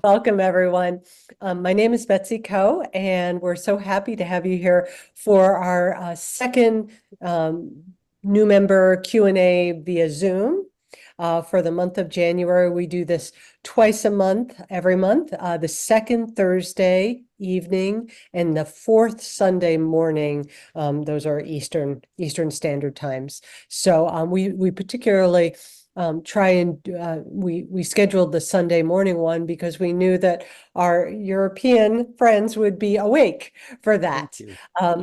Welcome, everyone. My name is Betsy Ko, and we're so happy to have you here for our second new member Q&A via Zoom. For the month of January, we do this twice a month, every month, the second Thursday evening and the fourth Sunday morning. Those are Eastern Standard Times. So we particularly try and we scheduled the Sunday morning one because we knew that our European friends would be awake for that.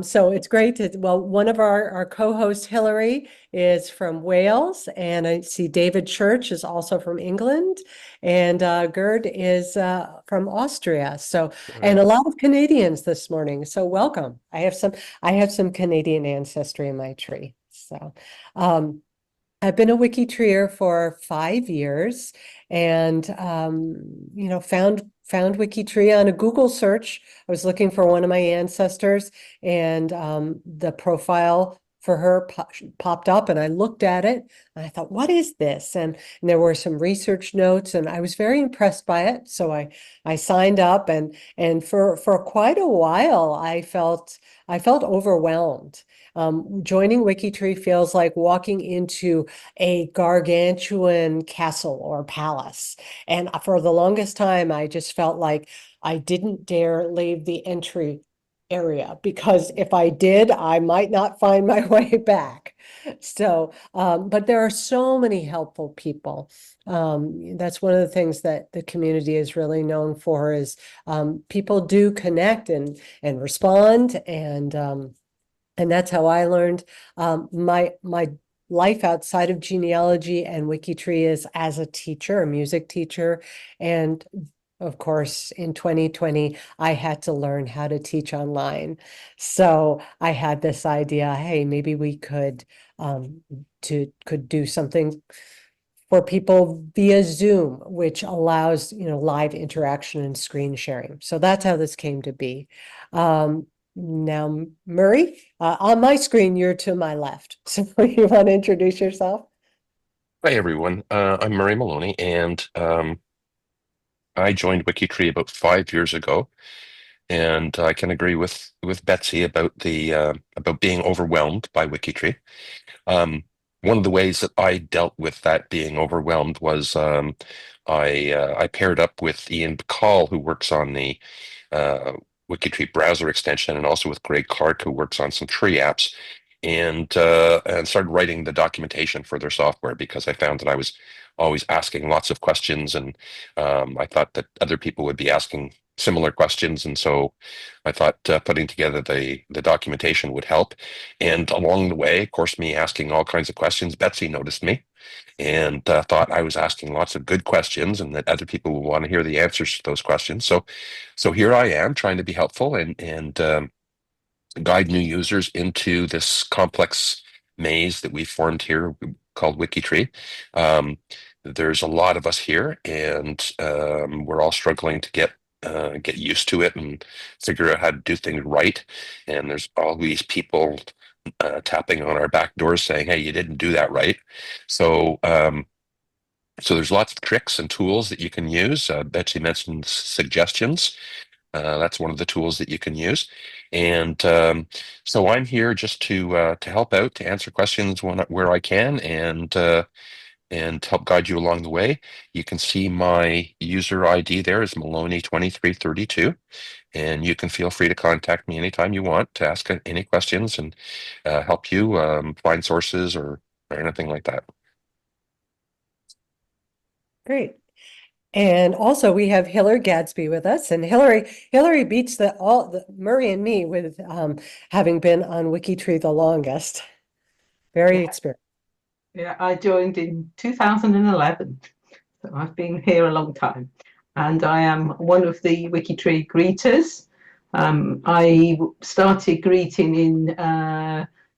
So it's great to, well, one of our co-hosts, Hillary, is from Wales, and I see David Church is also from England, and Gerd is from Austria. So, and a lot of Canadians this morning. So welcome. I have some Canadian ancestry in my tree. So, I've been a WikiTreeer for 5 years, and found WikiTree on a Google search. I was looking for one of my ancestors, and the profile for her popped up, and I looked at it and I thought, what is this? And there were some research notes, and I was very impressed by it. So I signed up, and for quite a while I felt overwhelmed. Joining WikiTree feels like walking into a gargantuan castle or palace. And for the longest time, I just felt like I didn't dare leave the entry area, because if I did, I might not find my way back. So, but there are so many helpful people. That's one of the things that the community is really known for, is people do connect and respond, and that's how I learned. My life outside of genealogy and WikiTree is as a teacher, a music teacher. And of course, in 2020, I had to learn how to teach online. So I had this idea, hey, maybe we could do something for people via Zoom, which allows, live interaction and screen sharing. So that's how this came to be. Now, Murray, on my screen, you're to my left. So you want to introduce yourself? Hi, everyone. I'm Murray Maloney, and I joined WikiTree about 5 years ago. And I can agree with Betsy about about being overwhelmed by WikiTree. One of the ways that I dealt with that being overwhelmed was I paired up with Ian Bacall, who works on the WikiTree browser extension, and also with Greg Clark, who works on some tree apps, and started writing the documentation for their software, because I found that I was always asking lots of questions, and I thought that other people would be asking similar questions, and so I thought putting together the documentation would help. And along the way, of course, me asking all kinds of questions, Betsy noticed me and thought I was asking lots of good questions, and that other people would want to hear the answers to those questions. So here I am, trying to be helpful and guide new users into this complex maze that we formed here called WikiTree. There's a lot of us here, and we're all struggling to get used to it and figure out how to do things right. And there's all these people tapping on our back doors saying, "Hey, you didn't do that right." So so there's lots of tricks and tools that you can use. Betsy mentioned suggestions. That's one of the tools that you can use. And so I'm here just to help out, to answer questions where I can, and help guide you along the way. You can see my user ID there is Maloney2332, and you can feel free to contact me anytime you want to ask any questions and help you find sources or anything like that. Great. And also we have Hillary Gadsby with us, and Hillary beats the Murray and me with having been on WikiTree the longest. Very Yeah, experienced. yeah, I joined in 2011, so I've been here a long time, and I am one of the WikiTree greeters. I started greeting in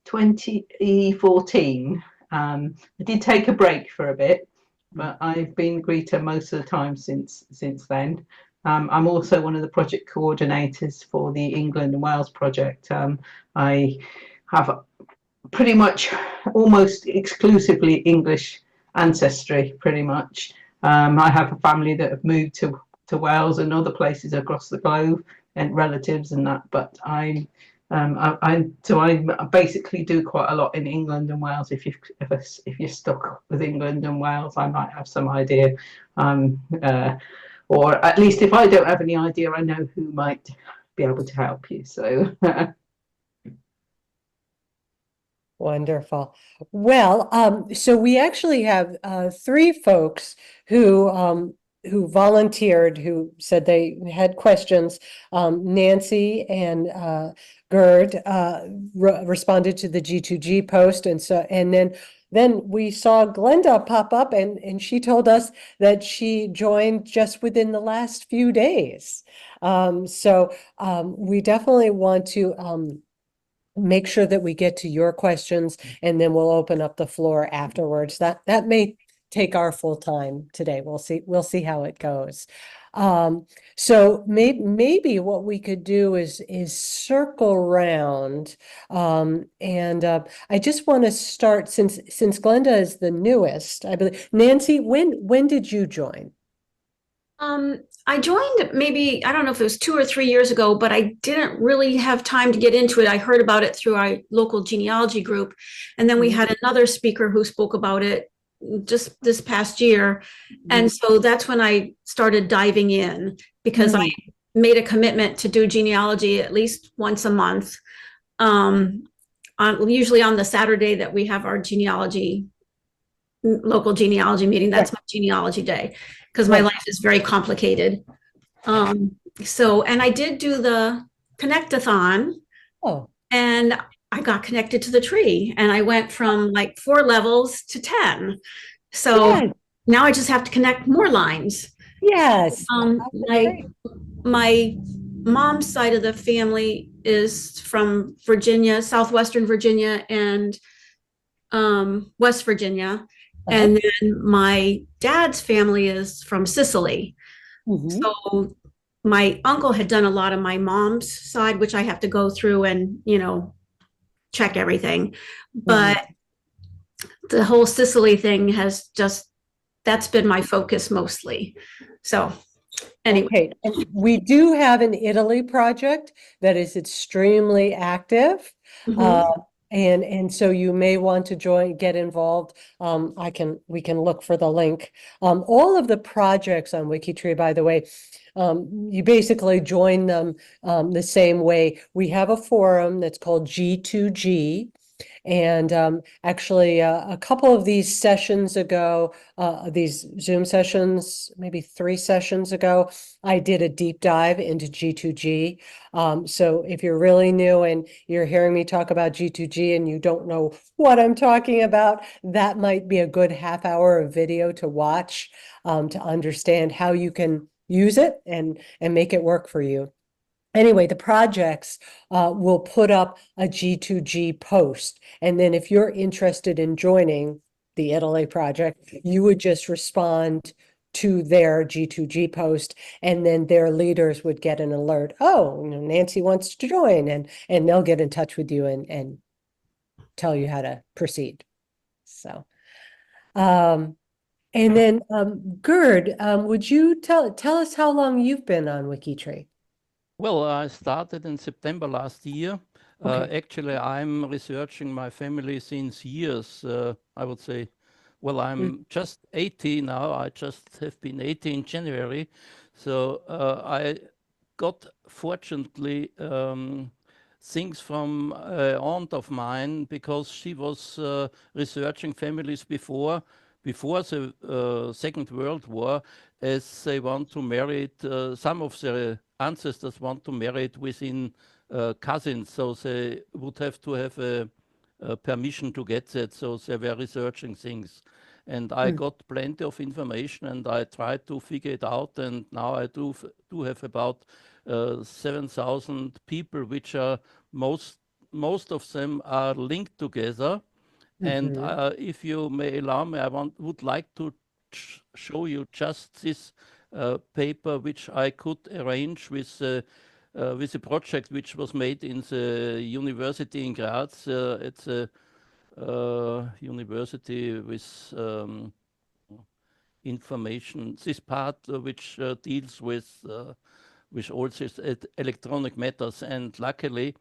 2014. I did take a break for a bit, but I've been greeter most of the time since then. I'm also one of the project coordinators for the England and Wales project. I have pretty much almost exclusively English ancestry, pretty much. I have a family that have moved to to Wales and other places across the globe and relatives and that. But I basically do quite a lot in England and Wales. If you're stuck with England and Wales, I might have some idea, or at least if I don't have any idea, I know who might be able to help you. So. Wonderful. Well, so we actually have three folks who volunteered, who said they had questions. Nancy and Gerd responded to the G2G post, and then we saw Glenda pop up, and she told us that she joined just within the last few days. So we definitely want to make sure that we get to your questions, and then we'll open up the floor afterwards. That may take our full time today. We'll see how it goes. So maybe what we could do is circle around. And I just want to start, since Glenda is the newest, I believe. Nancy, when did you join? I joined maybe, I don't know if it was 2 or 3 years ago, but I didn't really have time to get into it. I heard about it through our local genealogy group. And then we had another speaker who spoke about it just this past year. And so that's when I started diving in, because I made a commitment to do genealogy at least once a month. Usually on the Saturday that we have our local genealogy meeting. That's my genealogy day, because my life is very complicated. And I did do the Connect-a-thon. And I got connected to the tree, and I went from like 4 levels to 10. So now I just have to connect more lines. Yes. My mom's side of the family is from Virginia, southwestern Virginia, and West Virginia. And then my dad's family is from Sicily. So my uncle had done a lot of my mom's side, which I have to go through and, check everything. But the whole Sicily thing that's been my focus mostly. So anyway. Okay, and we do have an Italy project that is extremely active. And so you may want to get involved. We can look for the link. All of the projects on WikiTree, by the way, you basically join them the same way. We have a forum that's called G2G. And actually, a couple of these sessions ago, these Zoom sessions, maybe 3 sessions ago, I did a deep dive into G2G. So if you're really new and you're hearing me talk about G2G and you don't know what I'm talking about, that might be a good half hour of video to watch to understand how you can use it and make it work for you. Anyway, the projects will put up a G2G post. And then if you're interested in joining the Italy project, you would just respond to their G2G post, and then their leaders would get an alert. Oh, Nancy wants to join, and they'll get in touch with you and tell you how to proceed. So, and then Gerd, would you tell us how long you've been on WikiTree? Well, I started in September last year. Actually, I'm researching my family since years, I would say. Well, I'm just 80 now. I just have been 80 in January. So I got, fortunately, things from an aunt of mine, because she was researching families before the Second World War, as they want to marry it, some of their ancestors want to marry it within cousins, so they would have to have a permission to get that, so they were researching things. And I got plenty of information, and I tried to figure it out, and now I do have about 7,000 people, which are most of them are linked together. And if you may allow me, I would like to show you just this paper, which I could arrange with a project which was made in the university in Graz. It's a university with information, this part which deals with all these electronic matters. And luckily,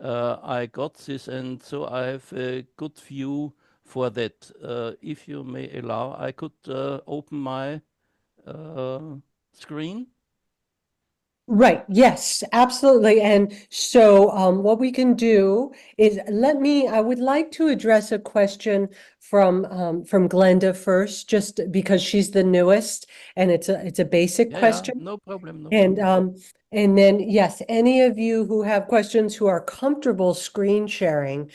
I got this, and so I have a good view for that. If you may allow, I could open my screen. Right. Yes, absolutely. And so what we can do is I would like to address a question from Glenda first, just because she's the newest and it's a basic Yeah, question. no problem. No And problem. and then yes, any of you who have questions who are comfortable screen sharing,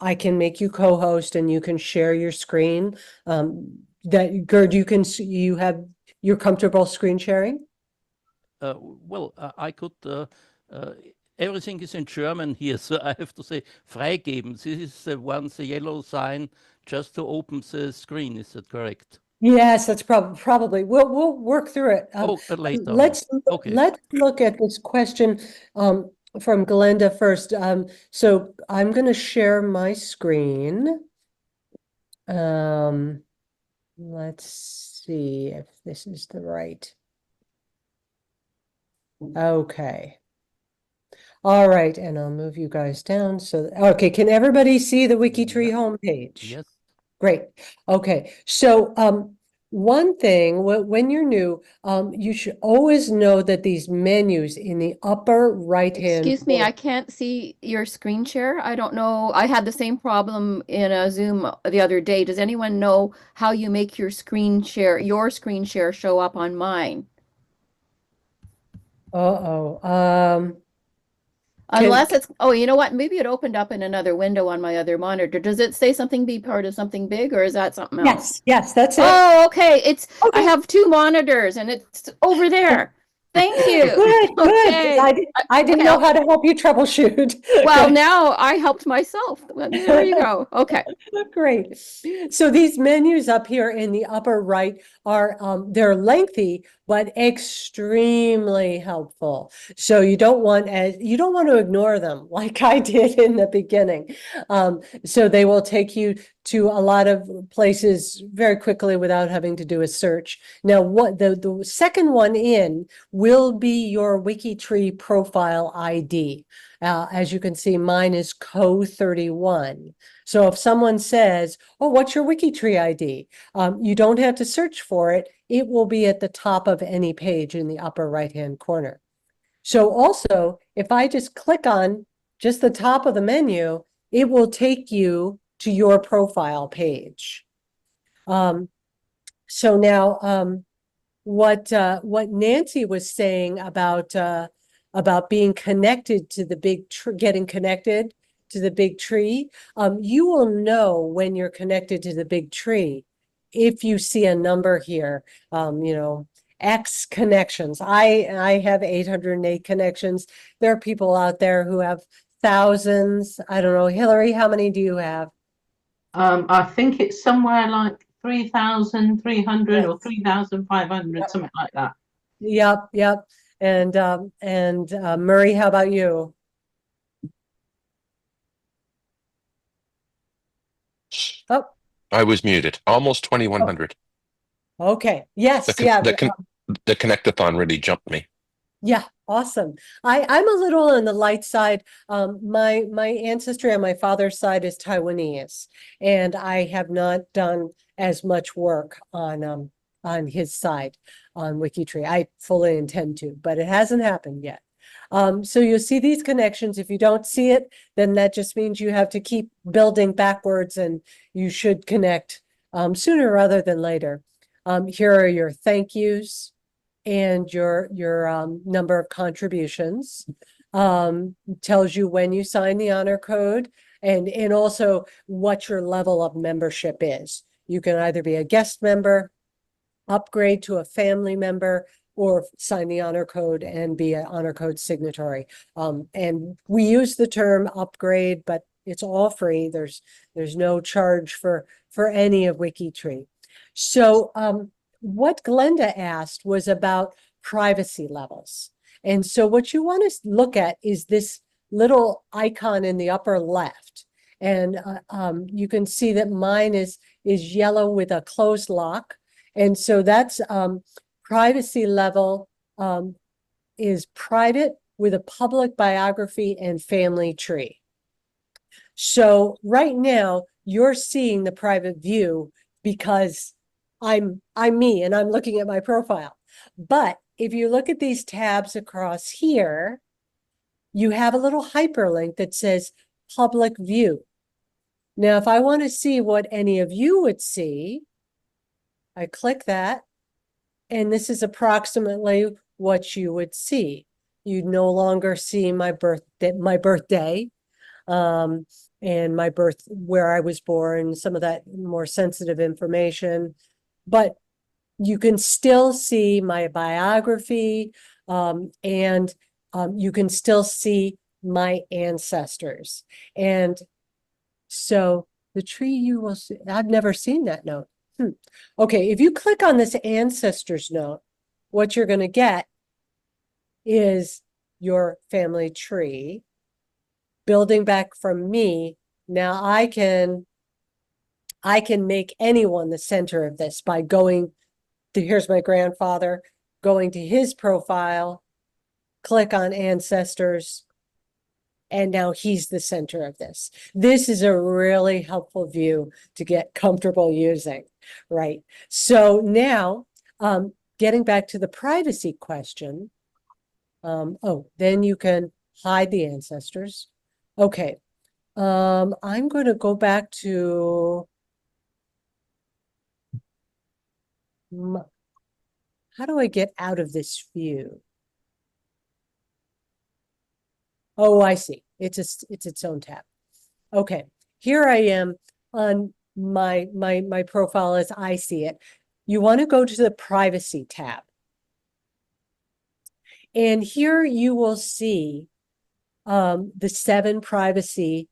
I can make you co-host and you can share your screen. That Gerd, you're comfortable screen sharing? Well, I could. Everything is in German here, so I have to say freigeben. This is the yellow sign just to open the screen. Is that correct? Yes, that's probably. We'll work through it. Later on. Let's Okay. let's look at this question from Glenda first. So I'm going to share my screen. Let's see if this is the right. Okay. All right, and I'll move you guys down. So, okay, can everybody see the WikiTree homepage? Yes. Great. Okay. So, one thing, when you're new, you should always know that these menus in the upper right-hand Excuse me, corner- I can't see your screen share. I don't know. I had the same problem in a Zoom the other day. Does anyone know how you make your screen share show up on mine? Uh-oh. Unless it's, oh, you know what? Maybe it opened up in another window on my other monitor. Does it say something be part of something big, or is that something else? Yes, that's it. Oh, okay. I Okay. have two monitors and it's over there. Thank you. Good, good. 'Cause Okay. I didn't Okay, know how to help you troubleshoot. Well, Good. now I helped myself. Well, there you go. Okay. Great. So these menus up here in the upper right are they're lengthy but extremely helpful. So you don't want to ignore them like I did in the beginning. So they will take you to a lot of places very quickly without having to do a search. Now, what the second one in will be your WikiTree profile ID. As you can see, mine is Co31. So if someone says, "Oh, what's your WikiTree ID?" You don't have to search for it. It will be at the top of any page in the upper right-hand corner. So also, if I just click on just the top of the menu, it will take you to your profile page. So now, what Nancy was saying about being connected to the big getting connected to the big tree, you will know when you're connected to the big tree if you see a number here, X connections. I have 808 connections. There are people out there who have thousands. I don't know. Hillary, how many do you have? I think it's somewhere like 3,300 or Yes. 3,500, Yep. something like that. Yep. And Murray, how about you? Oh, I was muted. Almost 2,100. okay. Yes, yeah. The connectathon really jumped me. Yeah, awesome. I'm a little on the light side. My ancestry on my father's side is Taiwanese, and I have not done as much work on his side on WikiTree. I fully intend to, but it hasn't happened yet. So you'll see these connections. If you don't see it, then that just means you have to keep building backwards, and you should connect sooner rather than later. Here are your thank yous and your number of contributions. Tells you when you sign the honor code and also what your level of membership is. You can either be a guest member, upgrade to a family member, or sign the honor code and be an honor code signatory. And we use the term upgrade, but it's all free. There's no charge for any of WikiTree. So what Glenda asked was about privacy levels. And so what you want to look at is this little icon in the upper left. And you can see that mine is yellow with a closed lock. And so that's privacy level is private with a public biography and family tree. So right now you're seeing the private view because I'm me and I'm looking at my profile. But if you look at these tabs across here, you have a little hyperlink that says public view. Now, if I want to see what any of you would see, I click that, and this is approximately what you would see. You'd no longer see my birthday, and my birth, where I was born, some of that more sensitive information, but you can still see my biography, and you can still see my ancestors. And so the tree you will see, I've never seen that note. Okay, if you click on this ancestors note, what you're going to get is your family tree building back from me. Now I can make anyone the center of this by going to, here's my grandfather, going to his profile, click on ancestors, and now he's the center of this. This is a really helpful view to get comfortable using, right? So now, getting back to the privacy question, then you can hide the ancestors. Okay, I'm going to go back to, how do I get out of this view? Oh, I see. It's its own tab. Okay, here I am on my profile as I see it. You want to go to the privacy tab. And here you will see the 7 privacy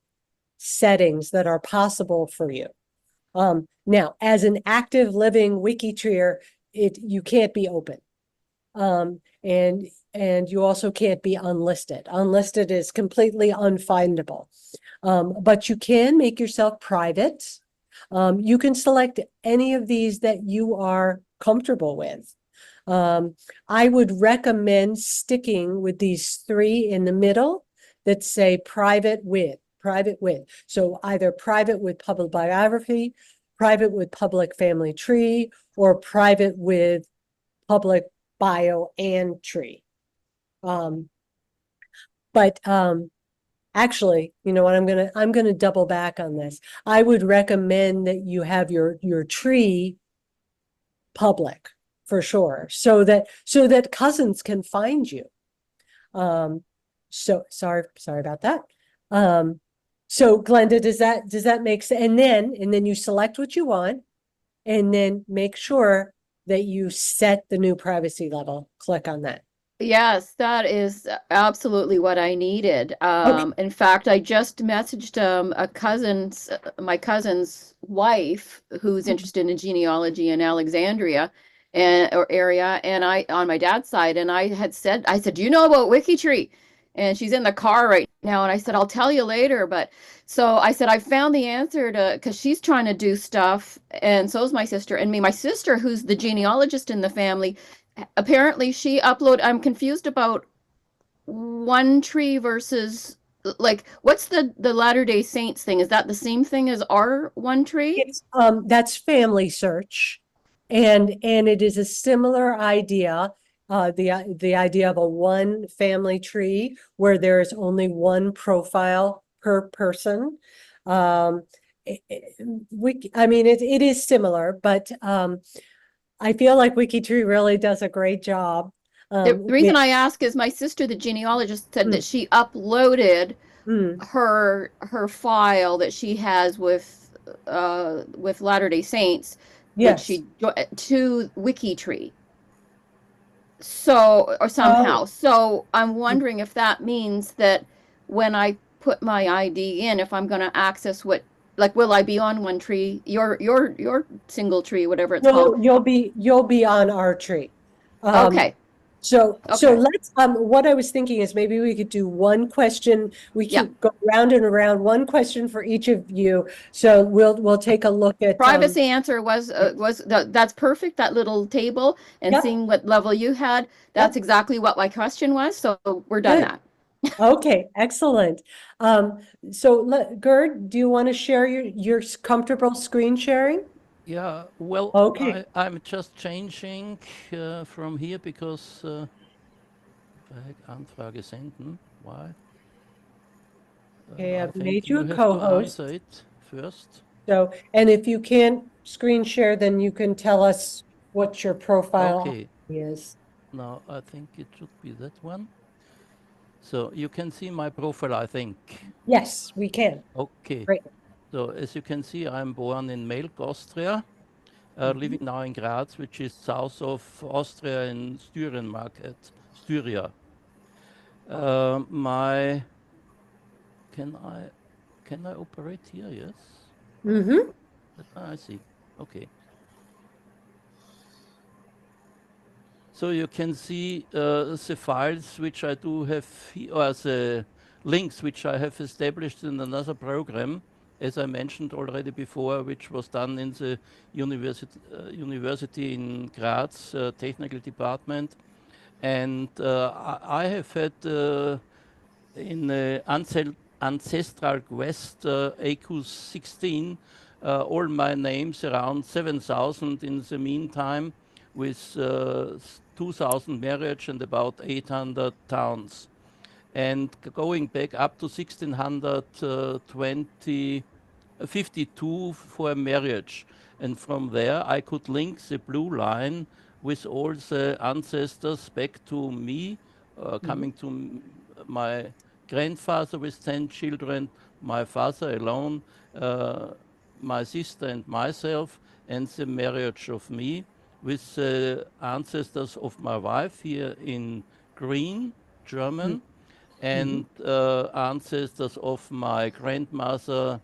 settings that are possible for you. Now, as an active living WikiTreeer, you can't be open. And you also can't be unlisted. Unlisted is completely unfindable. But you can make yourself private. You can select any of these that you are comfortable with. I would recommend sticking with these 3 in the middle that say private with. So either private with public biography, private with public family tree, or private with public bio and tree. Actually, you know what, I'm gonna double back on this. I would recommend that you have your tree public for sure, so that cousins can find you. So sorry about that. So Glenda, does that make sense? And then you select what you want, and then make sure that you set the new privacy level. Click on that. Yes, that is absolutely what I needed. In fact, I just messaged my cousin's wife, who's interested in genealogy in Alexandria or area, and I on my dad's side, and I said, do you know about WikiTree? And she's in the car right now, and I said, I'll tell you later. But so I said, I found the answer because she's trying to do stuff, and so is my sister and me. My sister, who's the genealogist in the family, apparently she uploaded. I'm confused about OneTree versus, like, what's the Latter-day Saints thing? Is that the same thing as our OneTree? It's that's family search, and it is a similar idea. The idea of a one family tree where there is only one profile per person. I mean, it is similar, but I feel like WikiTree really does a great job. The reason I ask is my sister, the genealogist, said that she uploaded her file that she has with Latter-day Saints, yes, to WikiTree. So, or somehow. So I'm wondering if that means that when I put my ID in, if I'm going to access will I be on OneTree, your single tree, whatever it's called? You'll be on our tree. Okay. So Okay. let's, what I was thinking is maybe we could do one question. We Yeah. can go round and around, one question for each of you. So we'll take a look at, Privacy answer was that's perfect, that little table, and Yep. seeing what level you had. That's Yep. exactly what my question was. So we're done Good. that. Okay, excellent. Gerd, do you want to share your comfortable screen sharing? Yeah, well, Okay. I'm just changing from here because Anfrage senden. Why? Okay, I I've think made you you a have to co-host. answer it first. So, and if you can't screen share, then you can tell us what your profile Okay, is. now I think it should be that one. So you can see my profile, I think. Yes, we can. Okay, Great. so as you can see, I'm born in Melk, Austria, living now in Graz, which is south of Austria in Styrian market, Styria. My Can I operate here? Yes. Mm-hmm. I see. Okay. So you can see the files which I do have here, or the links which I have established in another program, as I mentioned already before, which was done in the university in Graz, technical department. And I have had in Ancestral Quest AQ 16 all my names around 7,000 in the meantime, with 2,000 marriage and about 800 towns. And going back up to 1620, 52 for a marriage. And from there, I could link the blue line with all the ancestors back to me, coming to my grandfather with 10 children, my father alone, my sister and myself, and the marriage of me with the ancestors of my wife here in green, German, and ancestors of my grandmother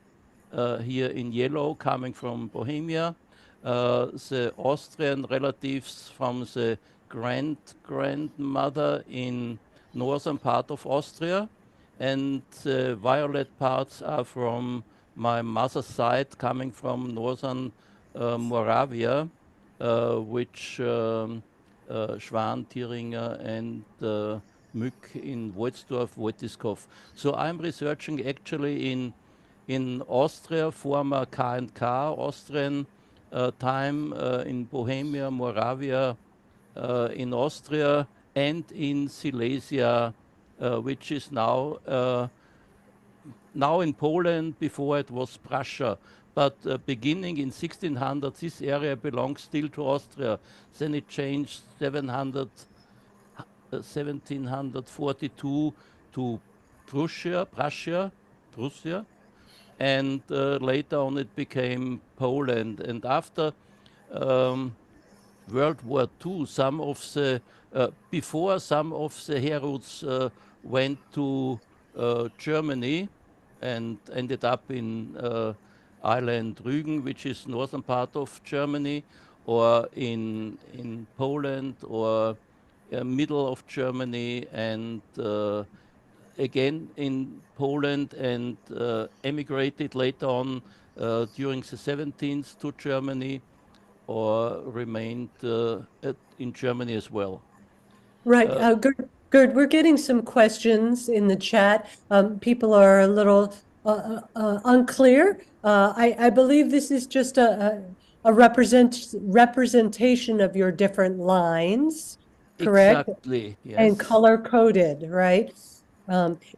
here in yellow, coming from Bohemia, the Austrian relatives from the grandmother in northern part of Austria, and the violet parts are from my mother's side, coming from northern Moravia, which Schwan, Thüringer, and Mück in Wolfsdorf, Wettiskov. So I'm researching actually in Austria, former K&K, Austrian time, in Bohemia, Moravia, in Austria, and in Silesia, which is now in Poland. Before it was Prussia. But beginning in 1600, this area belongs still to Austria. Then it changed 1742 to Prussia, and later on it became Poland. And after um, World War II, before some of the Herods went to Germany and ended up in island Rügen, which is northern part of Germany, or in Poland, or middle of Germany, and again in Poland, and emigrated later on during the 17th to Germany, or remained in Germany as well. Right. Gerd, we're getting some questions in the chat. People are a little unclear. I believe this is just a representation of your different lines, correct? Exactly, And yes. color coded, right?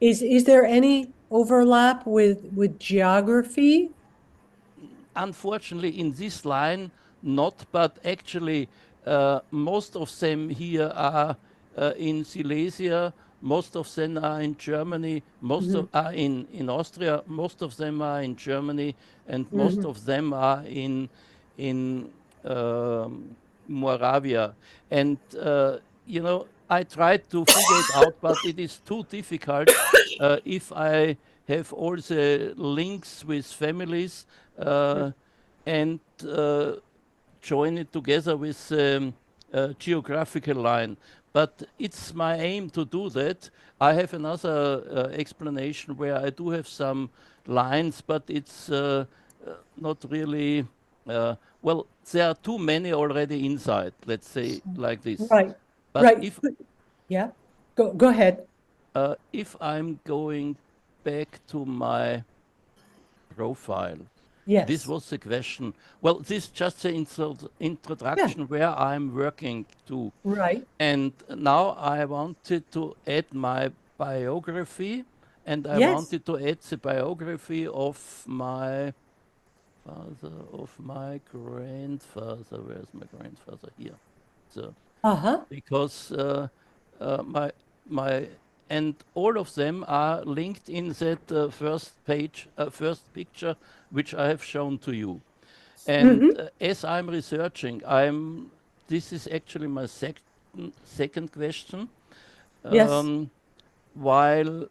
Is there any overlap with geography? Unfortunately, in this line, not, but actually, most of them here are in Silesia, most of them are in Germany, most of are in Austria, most of them are in Germany, and most of them are in Moravia. And I tried to figure it out, but it is too difficult if I have all the links with families and join it together with geographical line. but it's my aim to do that. I have another explanation where I do have some lines, but it's not really, well, there are too many already inside, let's say like this. Right, But right. Yeah, go ahead. if I'm going back to my profile, this Yes, was the question. Well, this is just the yeah, introduction where I'm working to. right. And now I wanted to add my biography, and I Yes, wanted to add the biography of my father, of my grandfather. Where's my grandfather? Here. So, uh-huh, because my and all of them are linked in that first page, first picture, which I have shown to you. And mm-hmm, as I'm researching, I'm. This is actually my second question. yes, Um, while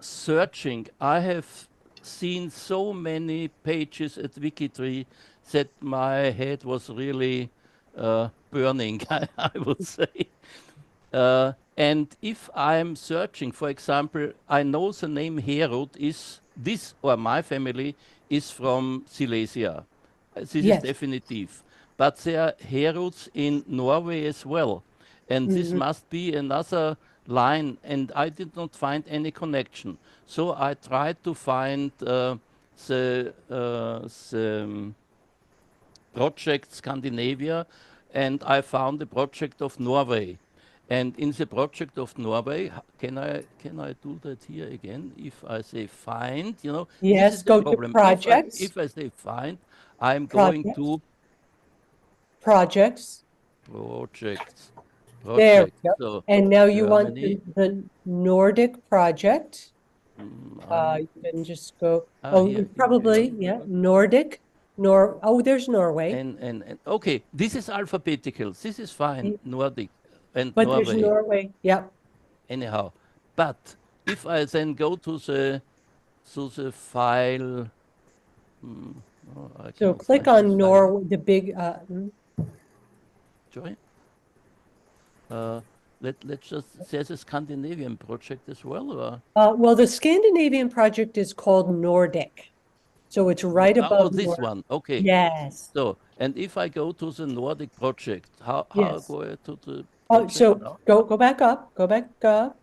searching, I have seen so many pages at WikiTree that my head was really burning, I would say. And if I'm searching, for example, I know the name Herod is this, or my family is from Silesia. This is yes, definitive. But there are Herods in Norway as well. And this mm-hmm, must be another line. And I did not find any connection. So I tried to find the project Scandinavia, and I found the project of Norway. And in the project of Norway, can I do that here again? If I say find, this is yes, the go to problem. If I projects, if I say find, I'm going projects, to projects. projects, There projects. we go. So And now you want Germany. the Nordic project. I'm You can just go, here. probably, yeah, Nordic, there's Norway. And okay, this is alphabetical. This is fine. Nordic and But there's Norway. Norway, yeah. Anyhow, but if I then go to the file, hmm, oh, I So cannot click find this on file. the big, Joy. Uh, let's just. There's a Scandinavian project as well, or well, the Scandinavian project is called Nordic. So it's right oh, above this Nordic. one. Okay. Yes, So, and if I go to the Nordic project, how yes. go I to the Oh, project so now? go back up, go back up.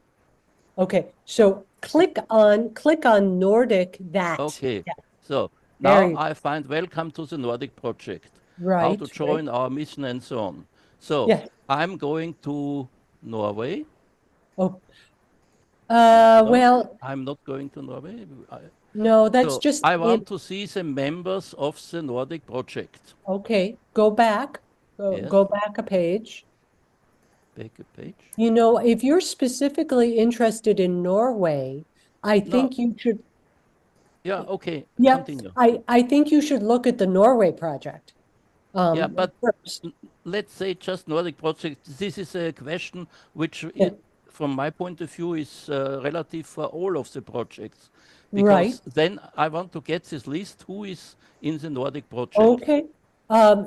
Okay, so click on Nordic that. Okay. Yeah, So there now you, I find welcome to the Nordic project, how to right, right. join our mission and so on. So Yes. I'm going to Norway. Oh, No, well, I'm not going to Norway. no, that's So just I in, want to see the members of the Nordic project. okay, go back, Yes, go back a page. back a page. You know, if you're specifically interested in Norway, I No, think you should, yeah, okay, yep, continue. I think you should look at the Norway project. Yeah, but First. let's say just Nordic project. This is a question which, Yeah, from my point of view, is relative for all of the projects, right. because then I want to get this list who is in the Nordic project. Okay.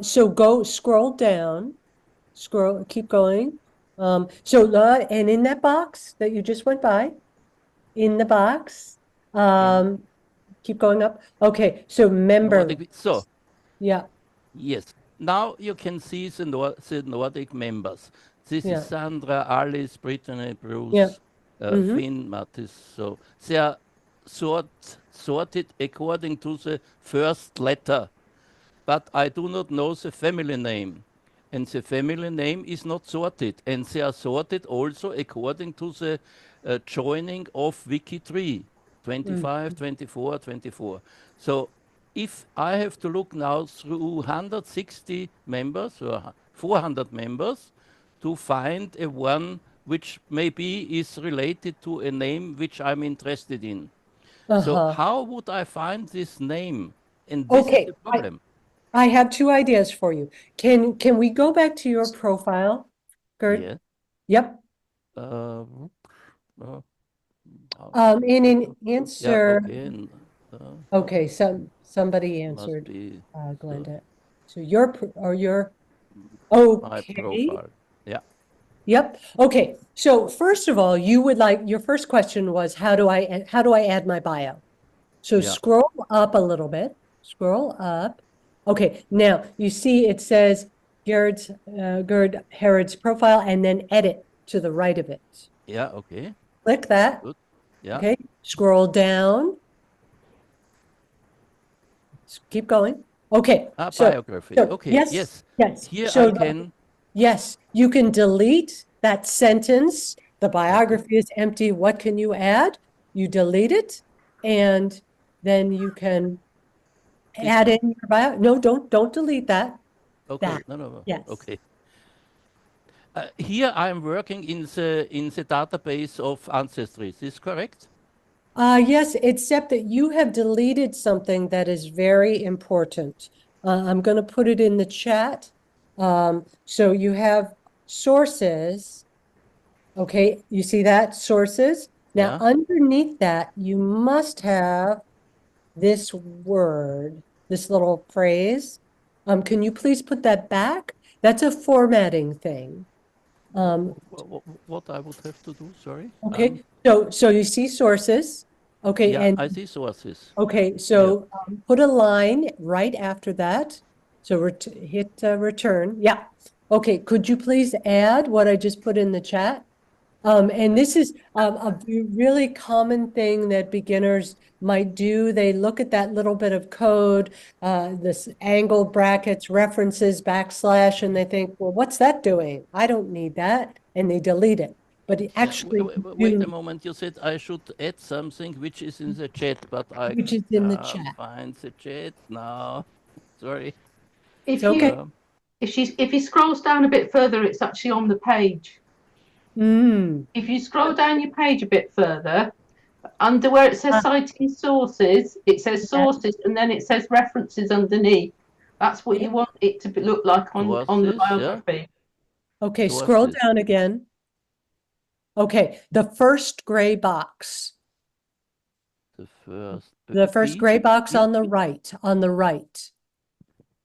So go scroll down, keep going. And in that box that you just went by, in the box, In keep going up. Okay, so member, Nordic. So yeah, yes. Now you can see the Nordic members. This is yeah, Sandra, Alice, Brittany, yeah. Bruce, Mm-hmm. Finn, Mattis. So they are sorted according to the first letter, but I do not know the family name. And the family name is not sorted. And they are sorted also according to the joining of WikiTree, Mm. 25, 24, 24. So if I have to look now through 160 members or 400 members to find a one which maybe is related to a name which I'm interested in. So Uh-huh. how would I find this name? And this is Okay, the problem. I have two ideas for you. Can we go back to your profile, Gert? Yes. Yep. Uh, uh, And in yeah, answer, okay. And, okay, somebody must answered, be so Glenda. So your my okay. profile. Yeah. Yep. Okay. So first of all, you would like, your first question was, how do I add my bio? So Yeah. scroll up a little bit, scroll up. Okay. Now you see it says Gerd Herod's profile and then edit to the right of it. Yeah, okay. Click that. Good. Yeah. Okay. Scroll down. Keep going. Okay. So, Biography. Okay. yes, Yes. yes. Here So I can. yes, you can delete that sentence. The Okay. biography is empty. What can you add? You delete it, and then you can This add one. in your bio. No, don't delete that. Okay. That. No. Yes. Okay. Here I'm working in the database of Ancestry. Is this correct? Yes, except that you have deleted something that is very important. I'm going to put it in the chat. So you have sources. Okay, you see that? Sources. Now, Yeah. underneath that, you must have this word, this little phrase. Can you please put that back? That's a formatting thing. What I would have to do? Sorry. Okay, so you see sources. Okay, Yeah, and I see sources. okay, so put a line right after that. So hit return. Yeah. Okay, could you please add what I just put in the chat? And this is a really common thing that beginners might do. They look at that little bit of code, this angle brackets, references, backslash, and they think, well, what's that doing? I don't need that. And they delete it. But actually, Wait a moment. You said I should add something which is in the chat, but I which is in the can't chat. find the chat now. Sorry. If It's okay. you if he scrolls down a bit further, it's actually on the page. If you scroll down your page a bit further, under where it says citing sources, it says sources, and then it says references underneath. That's what you want it to look like on the Sources, yeah. biography. Okay, scroll Sources. down again. Okay, the first gray box. The first gray box here? on the right,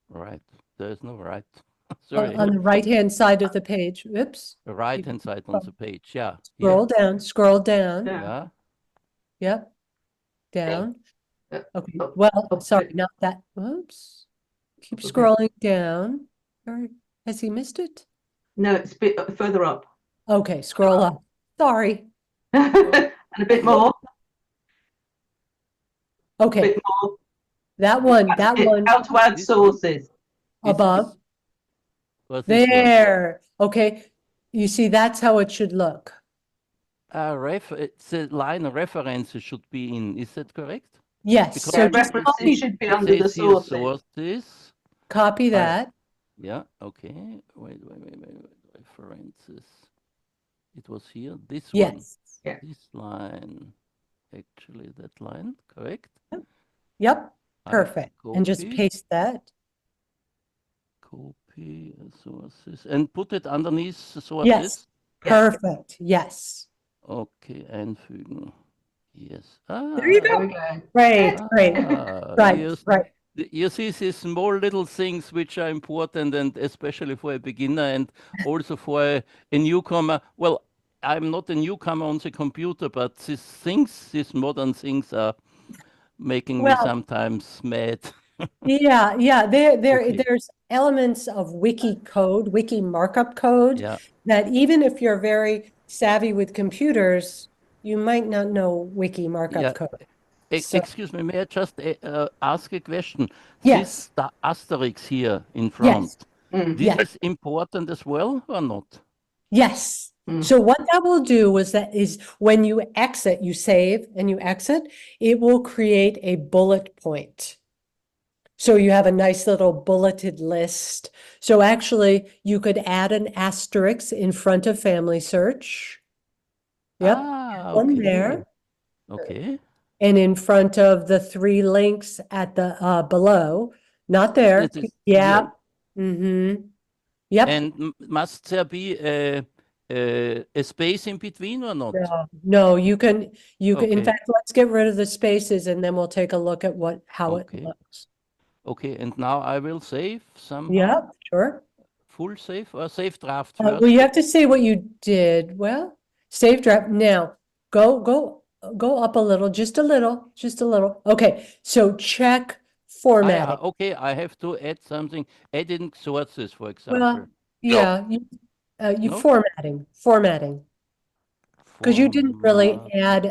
Right. There's no right. Sorry. on the right-hand side of the page. Oops. The right-hand side on the page. Yeah. Scroll down. Yeah. Yep. Down. Uh, Okay. up, Well, up sorry, bit. not that. Oops. Keep Okay. scrolling down. Or has he missed it? No, it's a bit further up. Okay, scroll up. Sorry. And a bit more. Okay. Bit more. That one How to add sources. above. There. Okay. You see, that's how it should look. It's a line of references should be in. Is that correct? Yes. Because So Yeah, just references should be under the sources. copy that. Yeah. Okay. Wait. References. It was here. This one. Yes. Yeah. This line. Actually, that line. Correct. Yep. Perfect. And just Copy. paste that. Copy sources and put it underneath sources. Yes. Perfect. Yes. Okay, einfügen. Yes. There you There go. we go. Great. Right. You see these small little things which are important, and especially for a beginner and also for a newcomer. Well, I'm not a newcomer on the computer, but these modern things are making me sometimes mad. Yeah. Okay. There's elements of wiki code, wiki markup code Yeah. that even if you're very savvy with computers, you might not know wiki markup code. So, Excuse me, may I just ask a question? yes. This asterisk here in Yes. front, Mm. this is important as well or not? Yes. So what that will do is when you exit, you save and you exit, it will create a bullet point. So you have a nice little bulleted list. So actually you could add an asterisk in front of family search. Yep. One there. Okay. And in front of the 3 links at the below. Not there. Yeah. Mm-hmm. Yep. And must there be a space in between or not? No, you can, in fact, let's get rid of the spaces and then we'll take a look at how it looks. Okay, and now I will save somehow. Yeah, sure. full save or save draft Well, first? you have to say what you did. Well, save draft. Now, go up a little, just a little, just a little. Okay, so check formatting. Okay, I have to add something. Adding sources, for example. Well, yeah, you No? formatting. Because you didn't really add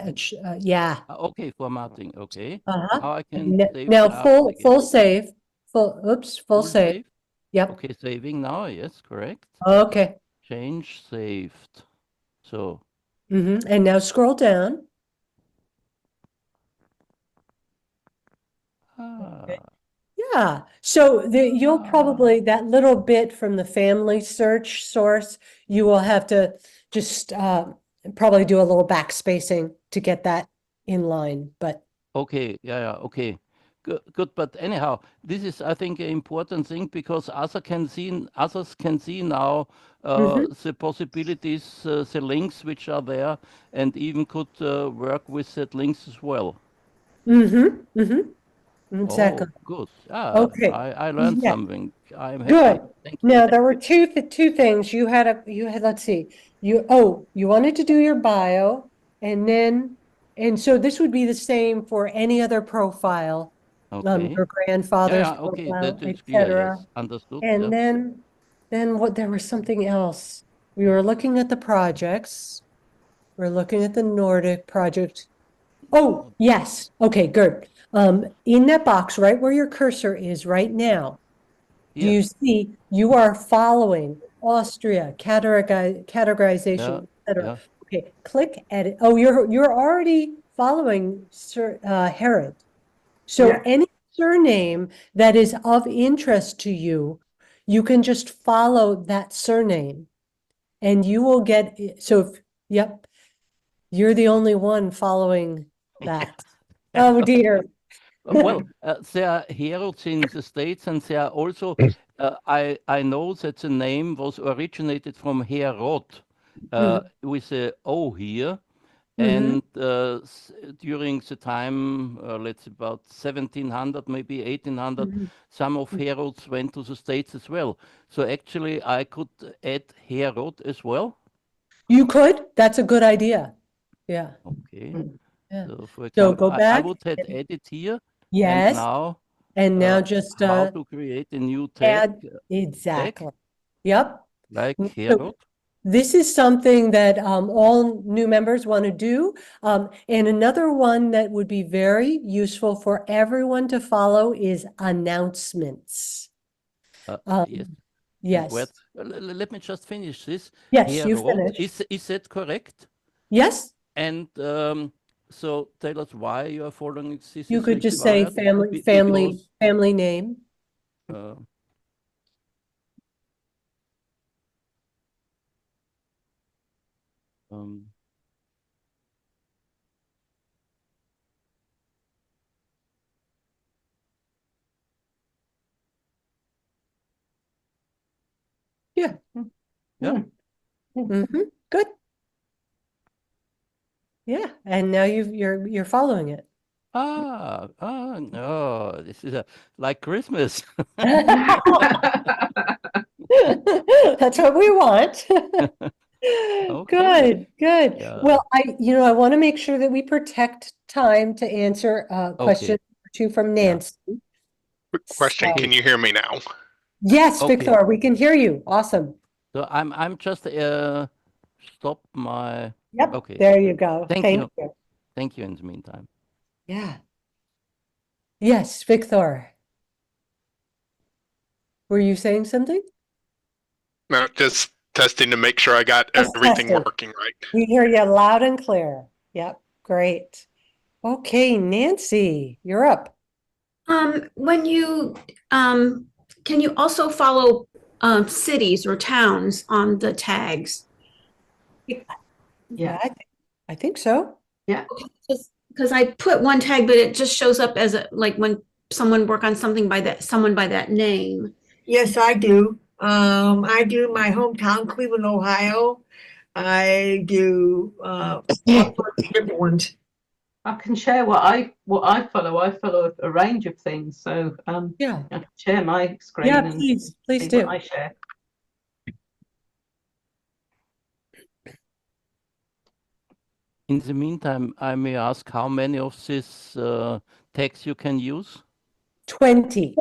yeah. Okay, formatting. Okay. Uh-huh. Now I can save Now draft again. full save. Full save. Save. Yep. Okay, saving now. Yes, correct. Okay. Change saved. So, And now scroll down. Yeah. So you'll probably, that little bit from the family search source, you will have to just probably do a little backspacing to get that in line. But okay, yeah, okay. Good, but anyhow, this is, I think, an important thing because others can see now the possibilities, the links which are there, and even could work with that links as well. exactly. Oh, good. Okay. I learned Yeah. something. I'm happy. Good. Thank you. Now there were two things. You had let's see. You wanted to do your bio and so this would be the same for any other profile, Okay. your grandfather's Okay, profile, that is clear. etc. Yes, understood. And Yeah. then what there was something else. We were looking at the projects. We're looking at the Nordic project. Oh, yes. Okay, good. In that box, right where your cursor is right now, do Here. you see you are following Austria, categorization, etc. Yeah. Okay, click edit. Oh, you're already following Herod. So Yeah. any surname that is of interest to you, you can just follow that surname and you will get, yep, you're the only one following that. Oh dear. Well, there are Herods in the States, and there are also, I know that the name was originated from Herod with a O here. And during the time, let's say about 1700, maybe 1800, some of Herods went to the States as well. So actually, I could add Herod as well. You could. That's a good idea. Yeah. Okay. Yeah. So for So example, go I back. would have edit here. Yes. And now just How to create a new add tag exactly. Yep. like So Herod. this is something that all new members want to do. And another one that would be very useful for everyone to follow is announcements. Yes. Yes. Let me just finish this. Yes, you Herod, finished. is that correct? Yes. And so tell us why you are following this You is could just say required because family name. uh, um, Yeah. yeah. Good. Yeah. And now you're following it. No, this is like Christmas. That's what we want. Okay. Good, good. Yeah. Well, I want to make sure that we protect time to answer a question or two from Yeah. Nancy. Quick question, So- can you hear me now? Yes, Okay. Victor, we can hear you. Awesome. So I'm just stop my. Yep, Okay. there you go. Thank Thank you. you. Thank you in the meantime. Yeah. Yes, Victor. Were you saying something? No, just testing to make sure I got Just everything testing. working right. We hear you loud and clear. Yep, great. Okay, Nancy, you're up. When you can you also follow cities or towns on the tags? Yeah. I think so. Because I put one tag, but it just shows up as like when someone work on something by someone by that name. Yes, I do. I do my hometown, Cleveland, Ohio. I do all sorts of different ones. I can share what I follow. I follow a range of things, so Yeah. I can share my screen Yeah, and please see what do. I share. In the meantime, I may ask how many of these tags you can use? 20.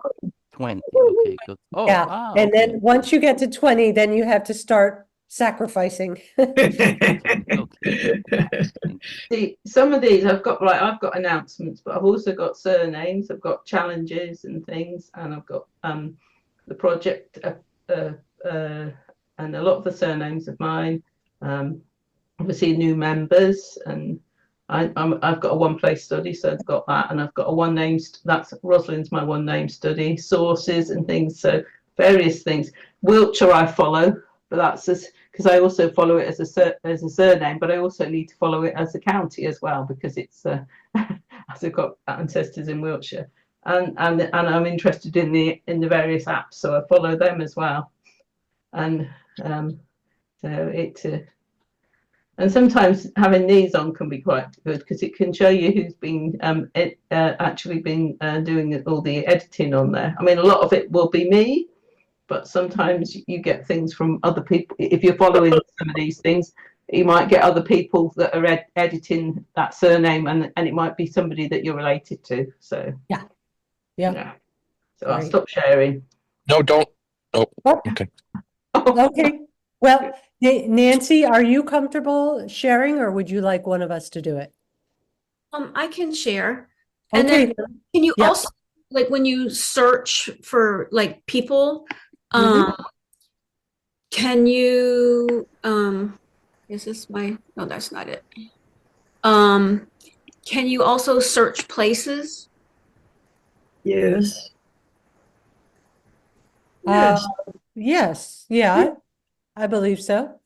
20. Okay, good. Oh, Yeah. And okay. then once you get to 20, then you have to start sacrificing. Okay. Some of these I've got announcements, but I've also got surnames, I've got challenges and things, and I've got the project and a lot of the surnames of mine. Obviously new members, and I've got a one place study, so I've got that, and I've got a one name. That's Rosalind's my one name study, sources and things. So various things. Wiltshire I follow, but that's just because I also follow it as a surname, but I also need to follow it as a county as well, because it's as I've got ancestors in Wiltshire, and I'm interested in the various apps, so I follow them as well, and so it. And sometimes having these on can be quite good, because it can show you who's been actually been doing all the editing on there. I mean, a lot of it will be me, but sometimes you get things from other people. If you're following some of these things, you might get other people that are editing that surname, and it might be somebody that you're related to. So Yeah. So I'll Great. stop sharing. No, don't. Oh, Oh, okay. okay. Well, Nancy, are you comfortable sharing, or would you like one of us to do it? I can share. And Okay. then can you Yeah. also, like when you search for like people, Mhm. can you, is this my, no, that's not it. Can you also search places? Yes. Uh, Yes. yes. Yeah, I believe so.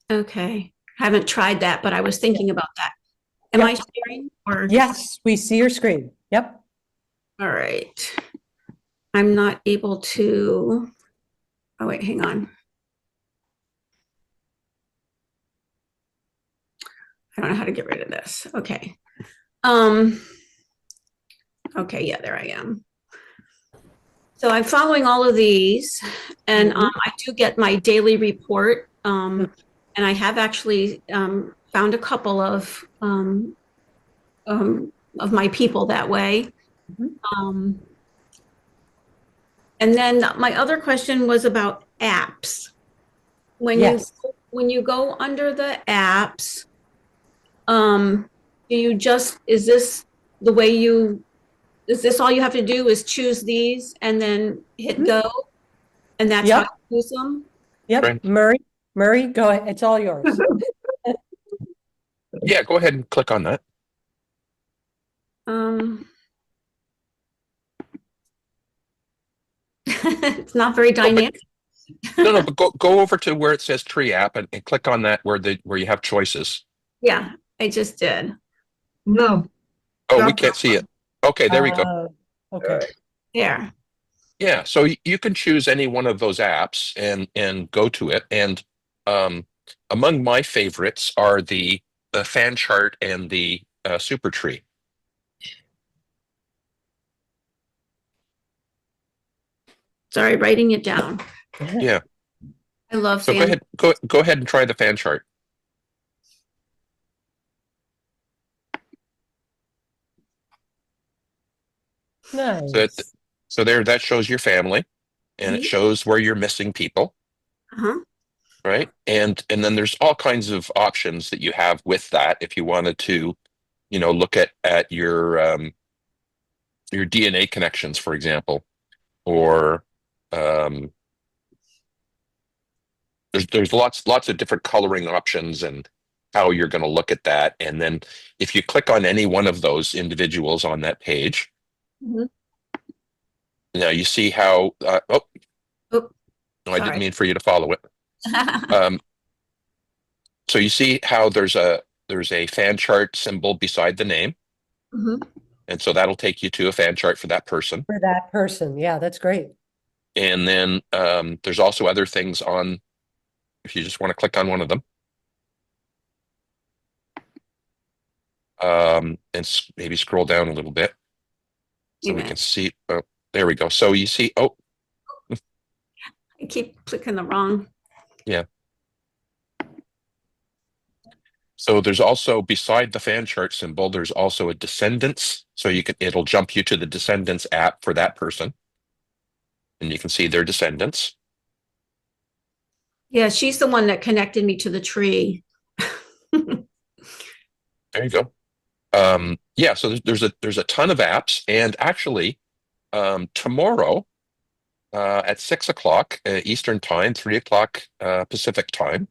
Okay. Haven't tried that, but I was thinking about that. Am I Yep. sharing or? Yes, we see your screen. Yep. All right. I'm not able to, oh wait, hang on. I don't know how to get rid of this. Okay. Okay, yeah, there I am. So I'm following all of these, and I do get my daily report. And I have actually found a couple of my people that way. Mhm. And then my other question was about apps. Yes. When you go under the apps, do you just, is this the way you, is this all you have to do is choose these and then hit go? And that's how Yep. you use them? Yep. Right. Murray, go ahead. It's all yours. Yeah, go ahead and click on that. It's not very dynamic. No, but go over to where it says tree app and click on that where you have choices. Yeah, I just did. No. Oh, we can't see it. Okay, there we go. Okay. There. Yeah, so you can choose any one of those apps and go to it. And among my favorites are the fan chart and the super tree. Sorry, writing it down. Yeah. I love So fan. go ahead and try the fan chart. Nice. So there, that shows your family, and it shows where you're missing people, Uh-huh. right? And then there's all kinds of options that you have with that if you wanted to, look at your DNA connections, for example, or there's lots of different coloring options and how you're going to look at that. And then if you click on any one of those individuals on that page, Mhm. now you see how Oh, no, I didn't sorry. mean for you to follow it. So you see how there's a fan chart symbol beside the name, Mhm. and so that'll take you to a fan chart for that person. For that person. Yeah, that's great. And then there's also other things on, if you just want to click on one of them. And maybe scroll down a little bit so we can see. Oh, there we go. So you see, oh, I keep clicking the wrong. yeah. So there's also, beside the fan chart symbol, there's also a descendants. So it'll jump you to the descendants app for that person. And you can see their descendants. Yeah, she's the one that connected me to the tree. There you go. Yeah, so there's a ton of apps, and actually, tomorrow at 6 o'clock Eastern time, 3 o'clock Pacific time,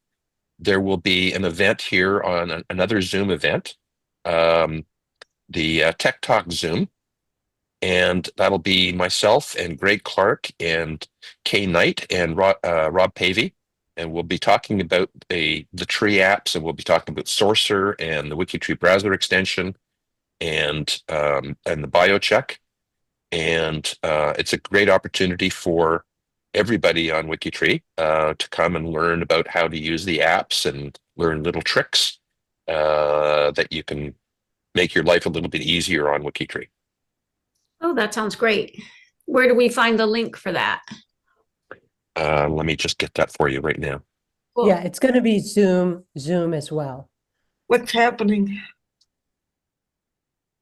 there will be an event here on another Zoom event, the Tech Talk Zoom, and that'll be myself and Greg Clark and Kay Knight and Rob Pavey, and we'll be talking about the tree apps, and we'll be talking about Sorcerer and the WikiTree browser extension, and the biocheck. And it's a great opportunity for everybody on WikiTree to come and learn about how to use the apps and learn little tricks that you can make your life a little bit easier on WikiTree. Oh, that sounds great. Where do we find the link for that? Let me just get that for you right now. Cool. Yeah, it's going to be Zoom as well. What's happening?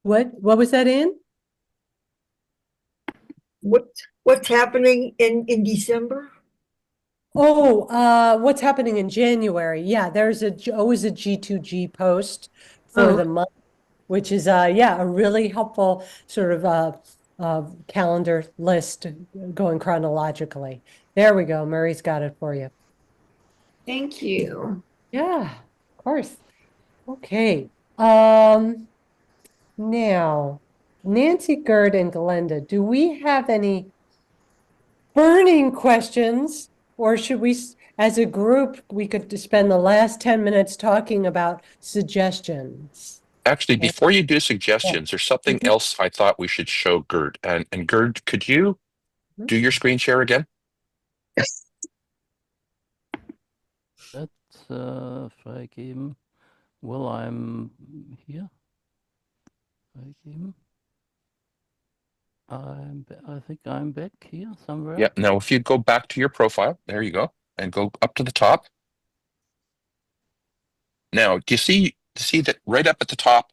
What was that in? What's happening in December? Oh, what's happening in January? Yeah, there's always a G2G post for Oh. the month, which is yeah, a really helpful sort of calendar list going chronologically. There we go. Murray's got it for you. Thank you. Yeah, of course. Okay. Now, Nancy, Gerd, and Glenda, do we have any burning questions, or should we, as a group, we could spend the last 10 minutes talking about suggestions? Actually, before you do suggestions, there's something Mhm. else I thought we should show Gerd. And Gerd, could you do your screen share again? That's freigeben. Well, I'm here. Freigeben. I think I'm back here somewhere. Yeah. Now, if you go back to your profile, there you go, and go up to the top. Now, do you see that right up at the top?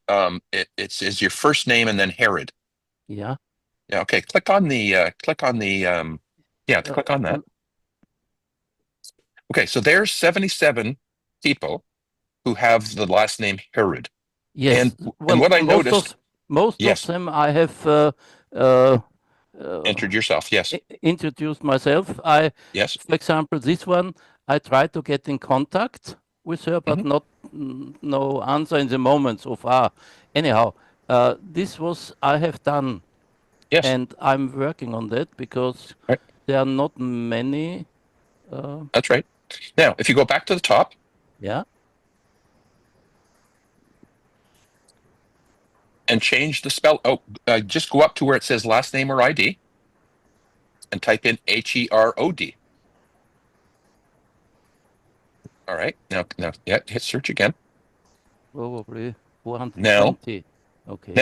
It says your first name and then Herod. Yeah. Yeah. Okay. Click on the. Click on that. Okay. So there's 77 people who have the last name Herod. Yes. And Well, what I noticed. most Yes. of them I have Entered yourself. Yes. introduced myself. Yes. For example, this one, I tried to get in contact with her, but not no answer in the moment so far. Anyhow, this was I have done, Yes. and I'm working on that because Right. there are not many. That's right. Now, if you go back to the top. Yeah. And change the spell. Just go up to where it says last name or ID and type in HEROD. All right. Now, yeah, hit search again. Probably 420. Okay.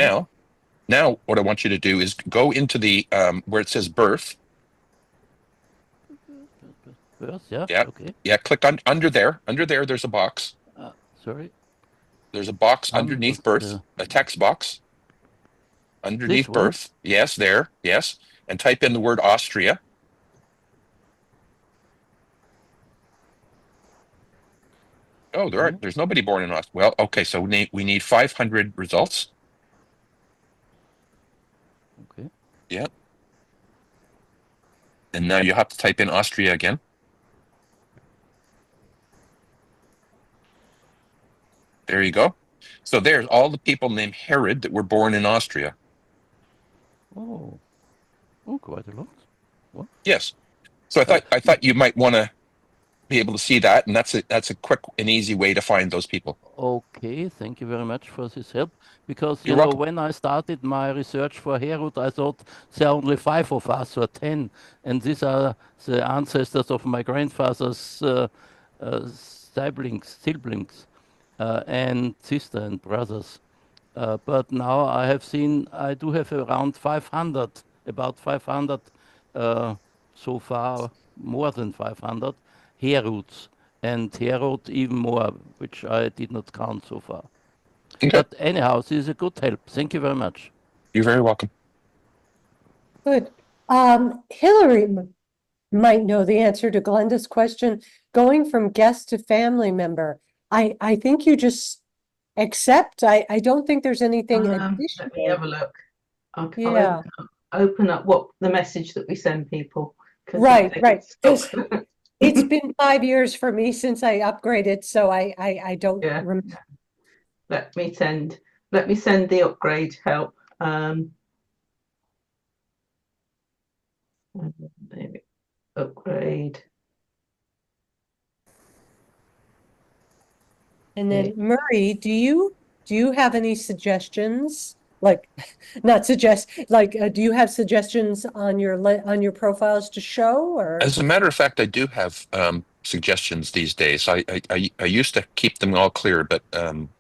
Now, what I want you to do is go into the where it says birth. Birth, yeah. Yeah. Okay. Yeah. Click on under there. Under there, there's a box. Sorry. There's a box underneath birth, a text box. Underneath birth. Yes, there. Yes. And type in the word Austria. Oh, there's nobody born in Austria. Well, okay, so we need 500 results. Okay. Yeah. And now you have to type in Austria again. There you go. So there's all the people named Herod that were born in Austria. Oh, quite a lot. What? Yes. So I thought you might want to be able to see that, and that's a quick and easy way to find those people. Okay, thank you very much for this help. Because You're welcome. when I started my research for Herod, I thought there are only 5 of us or 10, and these are the ancestors of my grandfather's siblings, and sister and brothers. But now I have seen I do have around 500, about 500 so far, more than 500 Herods. and Herod even more, which I did not count so far. Okay. But anyhow, this is a good help. Thank you very much. You're very welcome. Good. Hillary might know the answer to Glenda's question. Going from guest to family member, I think you just accept. I don't think there's anything Let me additional. have a look. I'll Yeah. open up what the message that we send people. 'Cause Right, it- right. it's- It's been 5 years for me since I upgraded, so I don't Yeah. remember. Let me send the upgrade help. Maybe upgrade. And then Murray, do you have any suggestions? Like, not suggest, like, do you have suggestions on your profiles to show or? As a matter of fact, I do have suggestions these days. I used to keep them all clear, but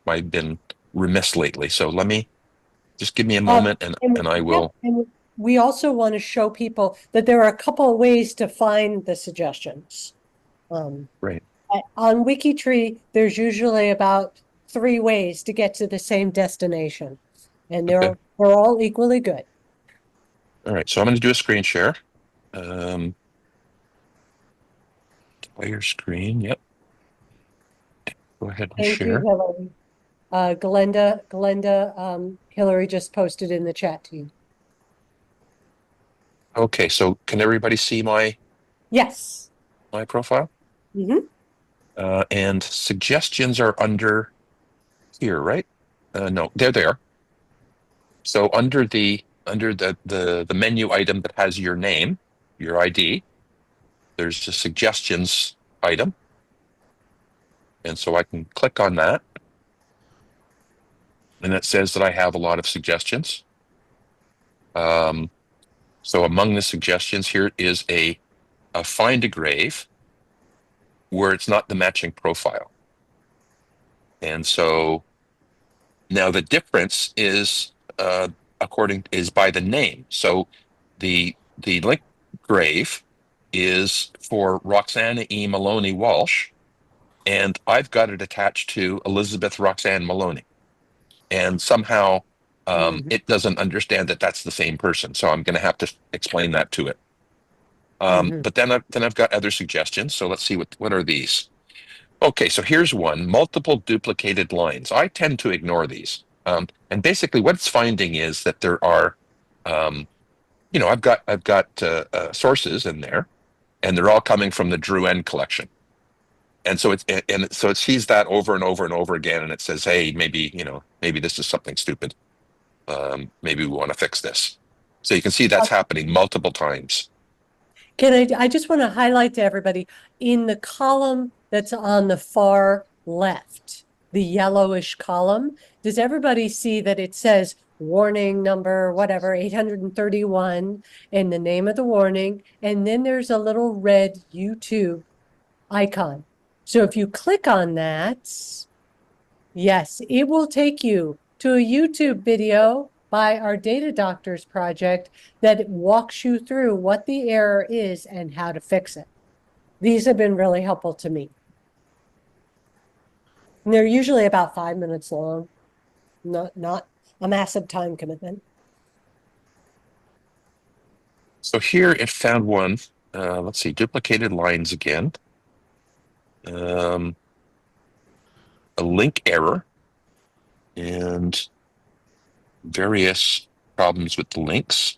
I've been remiss lately. So let me just give me a moment, and I will. And we also want to show people that there are a couple of ways to find the suggestions. Right. On WikiTree, there's usually about 3 ways to get to the same destination, and they're all equally good. All right. So I'm going to do a screen share. Player screen. Yep. Go ahead and Thank you, share. Hillary. Glenda, Hillary just posted in the chat to you. Okay. So can everybody see my Yes. profile? Mm-hmm. And suggestions are under here, right? No, there they are. So under the menu item that has your name, your ID, there's a suggestions item. And so I can click on that. And it says that I have a lot of suggestions. So among the suggestions here is a find a grave where it's not the matching profile. And so now the difference is is by the name. So the link grave is for Roxana E. Maloney Walsh, and I've got it attached to Elizabeth Roxanne Maloney. And somehow it doesn't understand that that's the same person. So I'm going to have to explain that to it. But then I've got other suggestions. So let's see what are these. Okay, so here's one: multiple duplicated lines. I tend to ignore these. And basically, what it's finding is that there are, I've got sources in there, and they're all coming from the Drew N collection. And so it sees that over and over and over again, and it says, hey, maybe this is something stupid. Maybe we want to fix this. So you can see that's happening multiple times. I just want to highlight to everybody in the column that's on the far left, the yellowish column, does everybody see that it says warning number, whatever, 831 and the name of the warning, and then there's a little red YouTube icon. So if you click on that, yes, it will take you to a YouTube video by our Data Doctors project that walks you through what the error is and how to fix it. These have been really helpful to me. And they're usually about 5 minutes long, not a massive time commitment. So here it found one. Let's see, duplicated lines again. A link error and various problems with the links.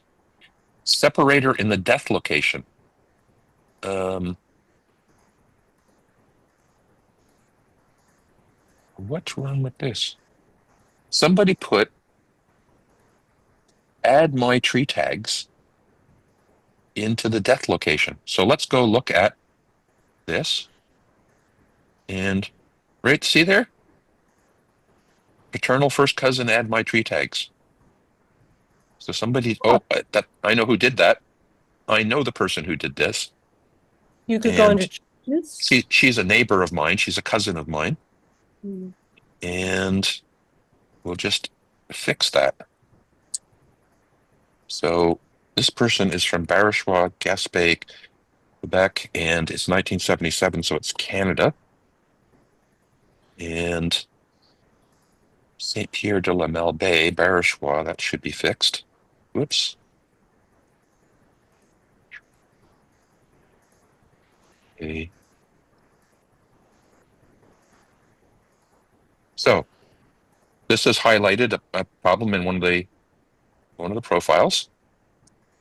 Separator in the death location. What's wrong with this? Somebody put add my tree tags into the death location. So let's go look at this. And right, see there? Paternal first cousin, add my tree tags. So somebody, that I know who did that. I know the person who did this. You could go into she's a neighbor of mine. She's a cousin of mine. And we'll just fix that. So this person is from Barishois, Gaspé, Quebec, and it's 1977, so it's Canada. And Saint Pierre de la Malbaie, Barachois, that should be fixed. Whoops. Okay. So this has highlighted a problem in one of the profiles.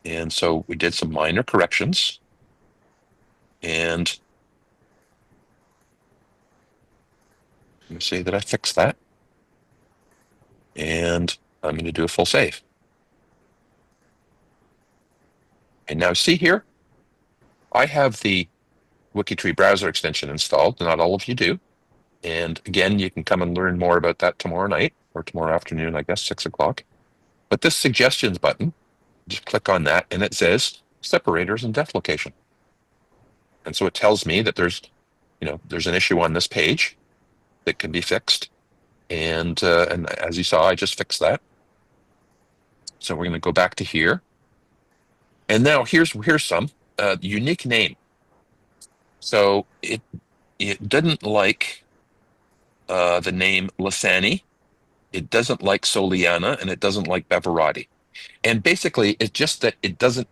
And so we did some minor corrections. And let me say that I fixed that. And I'm going to do a full save. And now see here, I have the WikiTree browser extension installed. Not all of you do. And again, you can come and learn more about that tomorrow night or tomorrow afternoon, I guess, 6 o'clock. But this suggestions button, just click on that and it says separators and depth location. And so it tells me that there's an issue on this page that can be fixed. And as you saw, I just fixed that. So we're going to go back to here. And now here's some unique name. So it didn't like the name Lissani. It doesn't like Soliana, and it doesn't like Beverati. And basically, it's just that it doesn't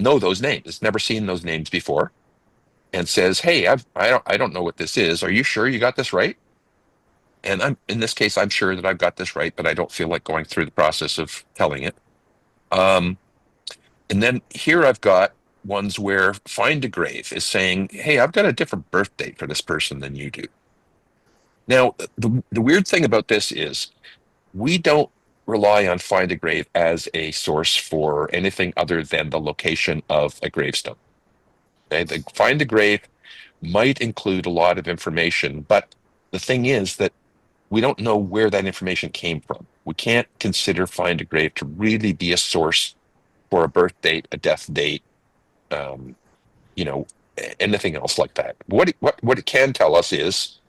know those names. It's never seen those names before, and says, "Hey, I don't know what this is. Are you sure you got this right?" And in this case, I'm sure that I've got this right, but I don't feel like going through the process of telling it. And then here I've got ones where Find a Grave is saying, "Hey, I've got a different birth date for this person than you do." Now, the weird thing about this is we don't rely on Find a Grave as a source for anything other than the location of a gravestone. Okay, the Find a Grave might include a lot of information, but the thing is that we don't know where that information came from. We can't consider Find a Grave to really be a source for a birth date, a death date, anything else like that. What it can tell us is,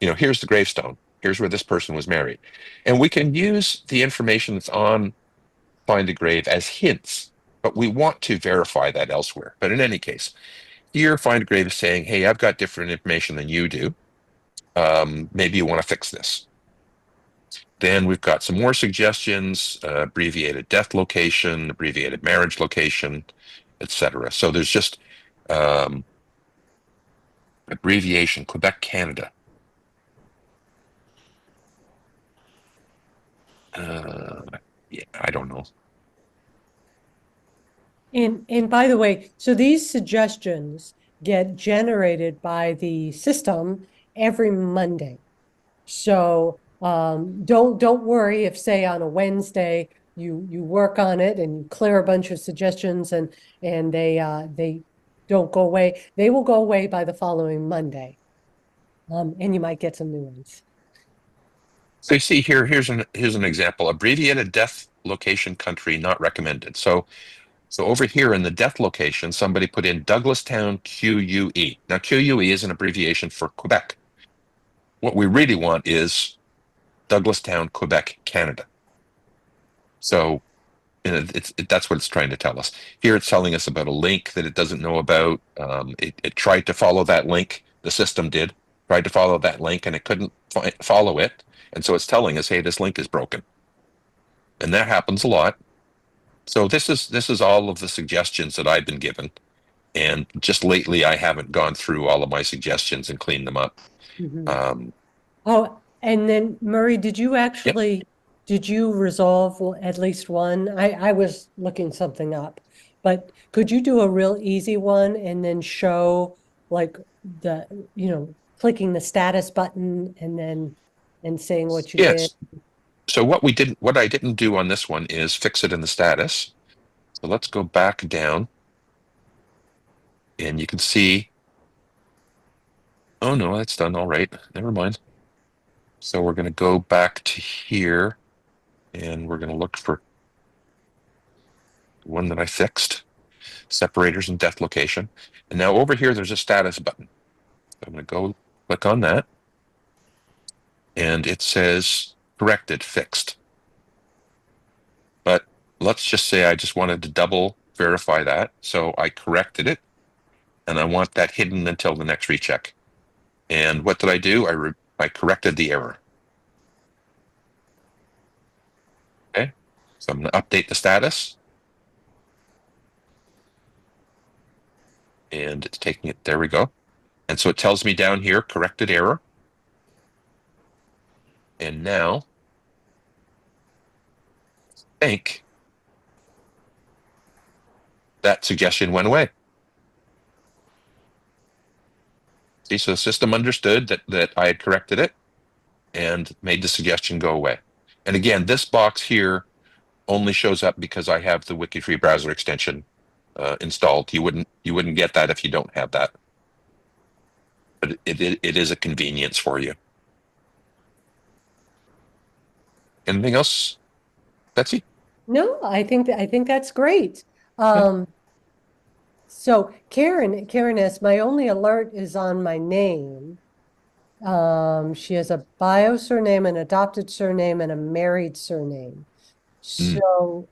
here's the gravestone. Here's where this person was married. And we can use the information that's on Find a Grave as hints, but we want to verify that elsewhere. But in any case, here Find a Grave is saying, "Hey, I've got different information than you do. Maybe you want to fix this." Then we've got some more suggestions, abbreviated death location, abbreviated marriage location, etc. So there's just abbreviation, Quebec, Canada. Yeah, I don't know. And by the way, so these suggestions get generated by the system every Monday. So don't worry if, say, on a Wednesday you work on it and you clear a bunch of suggestions and they don't go away. They will go away by the following Monday. And you might get some new ones. So you see here, here's an example: abbreviated death location country not recommended. So over here in the death location, somebody put in Douglastown QUE. Now QUE is an abbreviation for Quebec. What we really want is Douglastown, Quebec, Canada. So that's what it's trying to tell us. Here it's telling us about a link that it doesn't know about. It tried to follow that link. The system tried to follow that link and it couldn't follow it. And so it's telling us, hey, this link is broken. And that happens a lot. So this is all of the suggestions that I've been given. And just lately, I haven't gone through all of my suggestions and cleaned them up. Mm-hmm. And then Murray, did you resolve at least one? I was looking something up, but could you do a real easy one and then show like clicking the status button and saying what you did? So what I didn't do on this one is fix it in the status. So let's go back down and you can see, oh no, that's done. All right, never mind. So we're going to go back to here and we're going to look for the one that I fixed, separators and death location. And now over here, there's a status button. So I'm going to go click on that and it says corrected, fixed. But let's just say I just wanted to double verify that. So I corrected it and I want that hidden until the next recheck. And what did I do? I corrected the error. Okay, so I'm going to update the status. And it's taking it, there we go. And so it tells me down here, corrected error. And now, I think that suggestion went away. See, so the system understood that I had corrected it and made the suggestion go away. And again, this box here only shows up because I have the WikiTree browser extension installed. You wouldn't get that if you don't have that. But it is a convenience for you. Anything else, Betsy? No, I think that's great. So Karen asks, my only alert is on my name. She has a bio surname, an adopted surname, and a married surname. So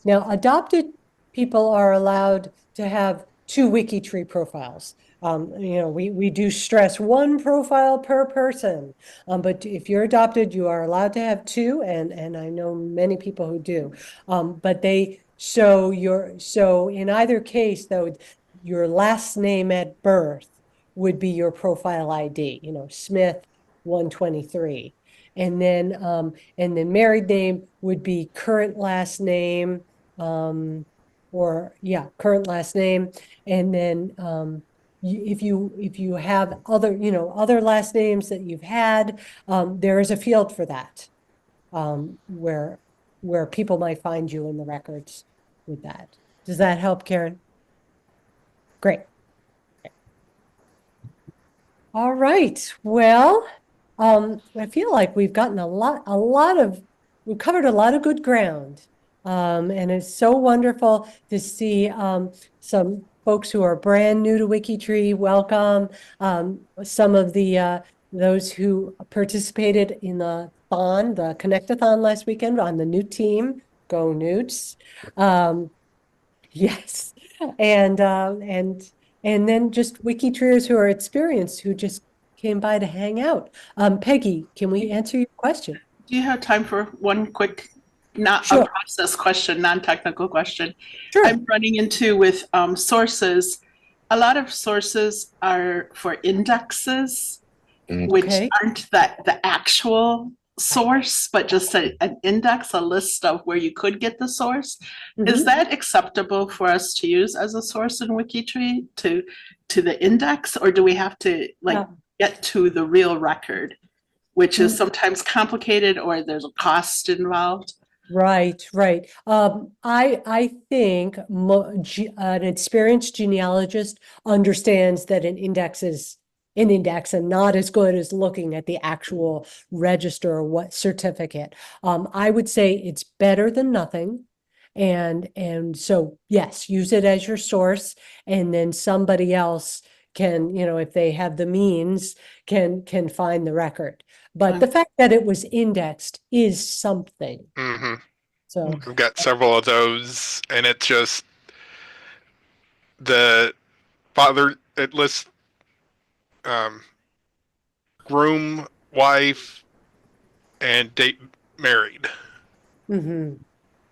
now adopted people are allowed to have 2 WikiTree profiles. We do stress 1 profile per person. But if you're adopted, you are allowed to have 2, and I know many people who do. But so in either case, though, your last name at birth would be your profile ID, Smith 123. And then married name would be current last name, current last name. And then if you have other last names that you've had, there is a field for that, where people might find you in the records with that. Does that help, Karen? Great. All right. Well, I feel like we've gotten we've covered a lot of good ground. And it's so wonderful to see some folks who are brand new to WikiTree. Welcome. Some of those who participated in the Connect-a-thon last weekend on the new team. Go Newts. Yes. And then just WikiTreeers who are experienced, who just came by to hang out. Peggy, can we answer your question? Do you have time for one quick, not Sure. a process question, non-technical question? Sure. I'm running into with sources. A lot of sources are for indexes, which Okay. aren't the actual source, but just an index, a list of where you could get the source. Is Mhm. that acceptable for us to use as a source in WikiTree to the index, or do we have to get to the real record, which is sometimes complicated or there's a cost involved? Right. I think an experienced genealogist understands that an index is an index and not as good as looking at the actual register or what certificate. I would say it's better than nothing. And so, yes, use it as your source, and then somebody else can, if they have the means, can find the record. But the fact that it was indexed is something. Mm-hmm. So I've got several of those, and it's just the father. It lists groom, wife, and date married. mhm.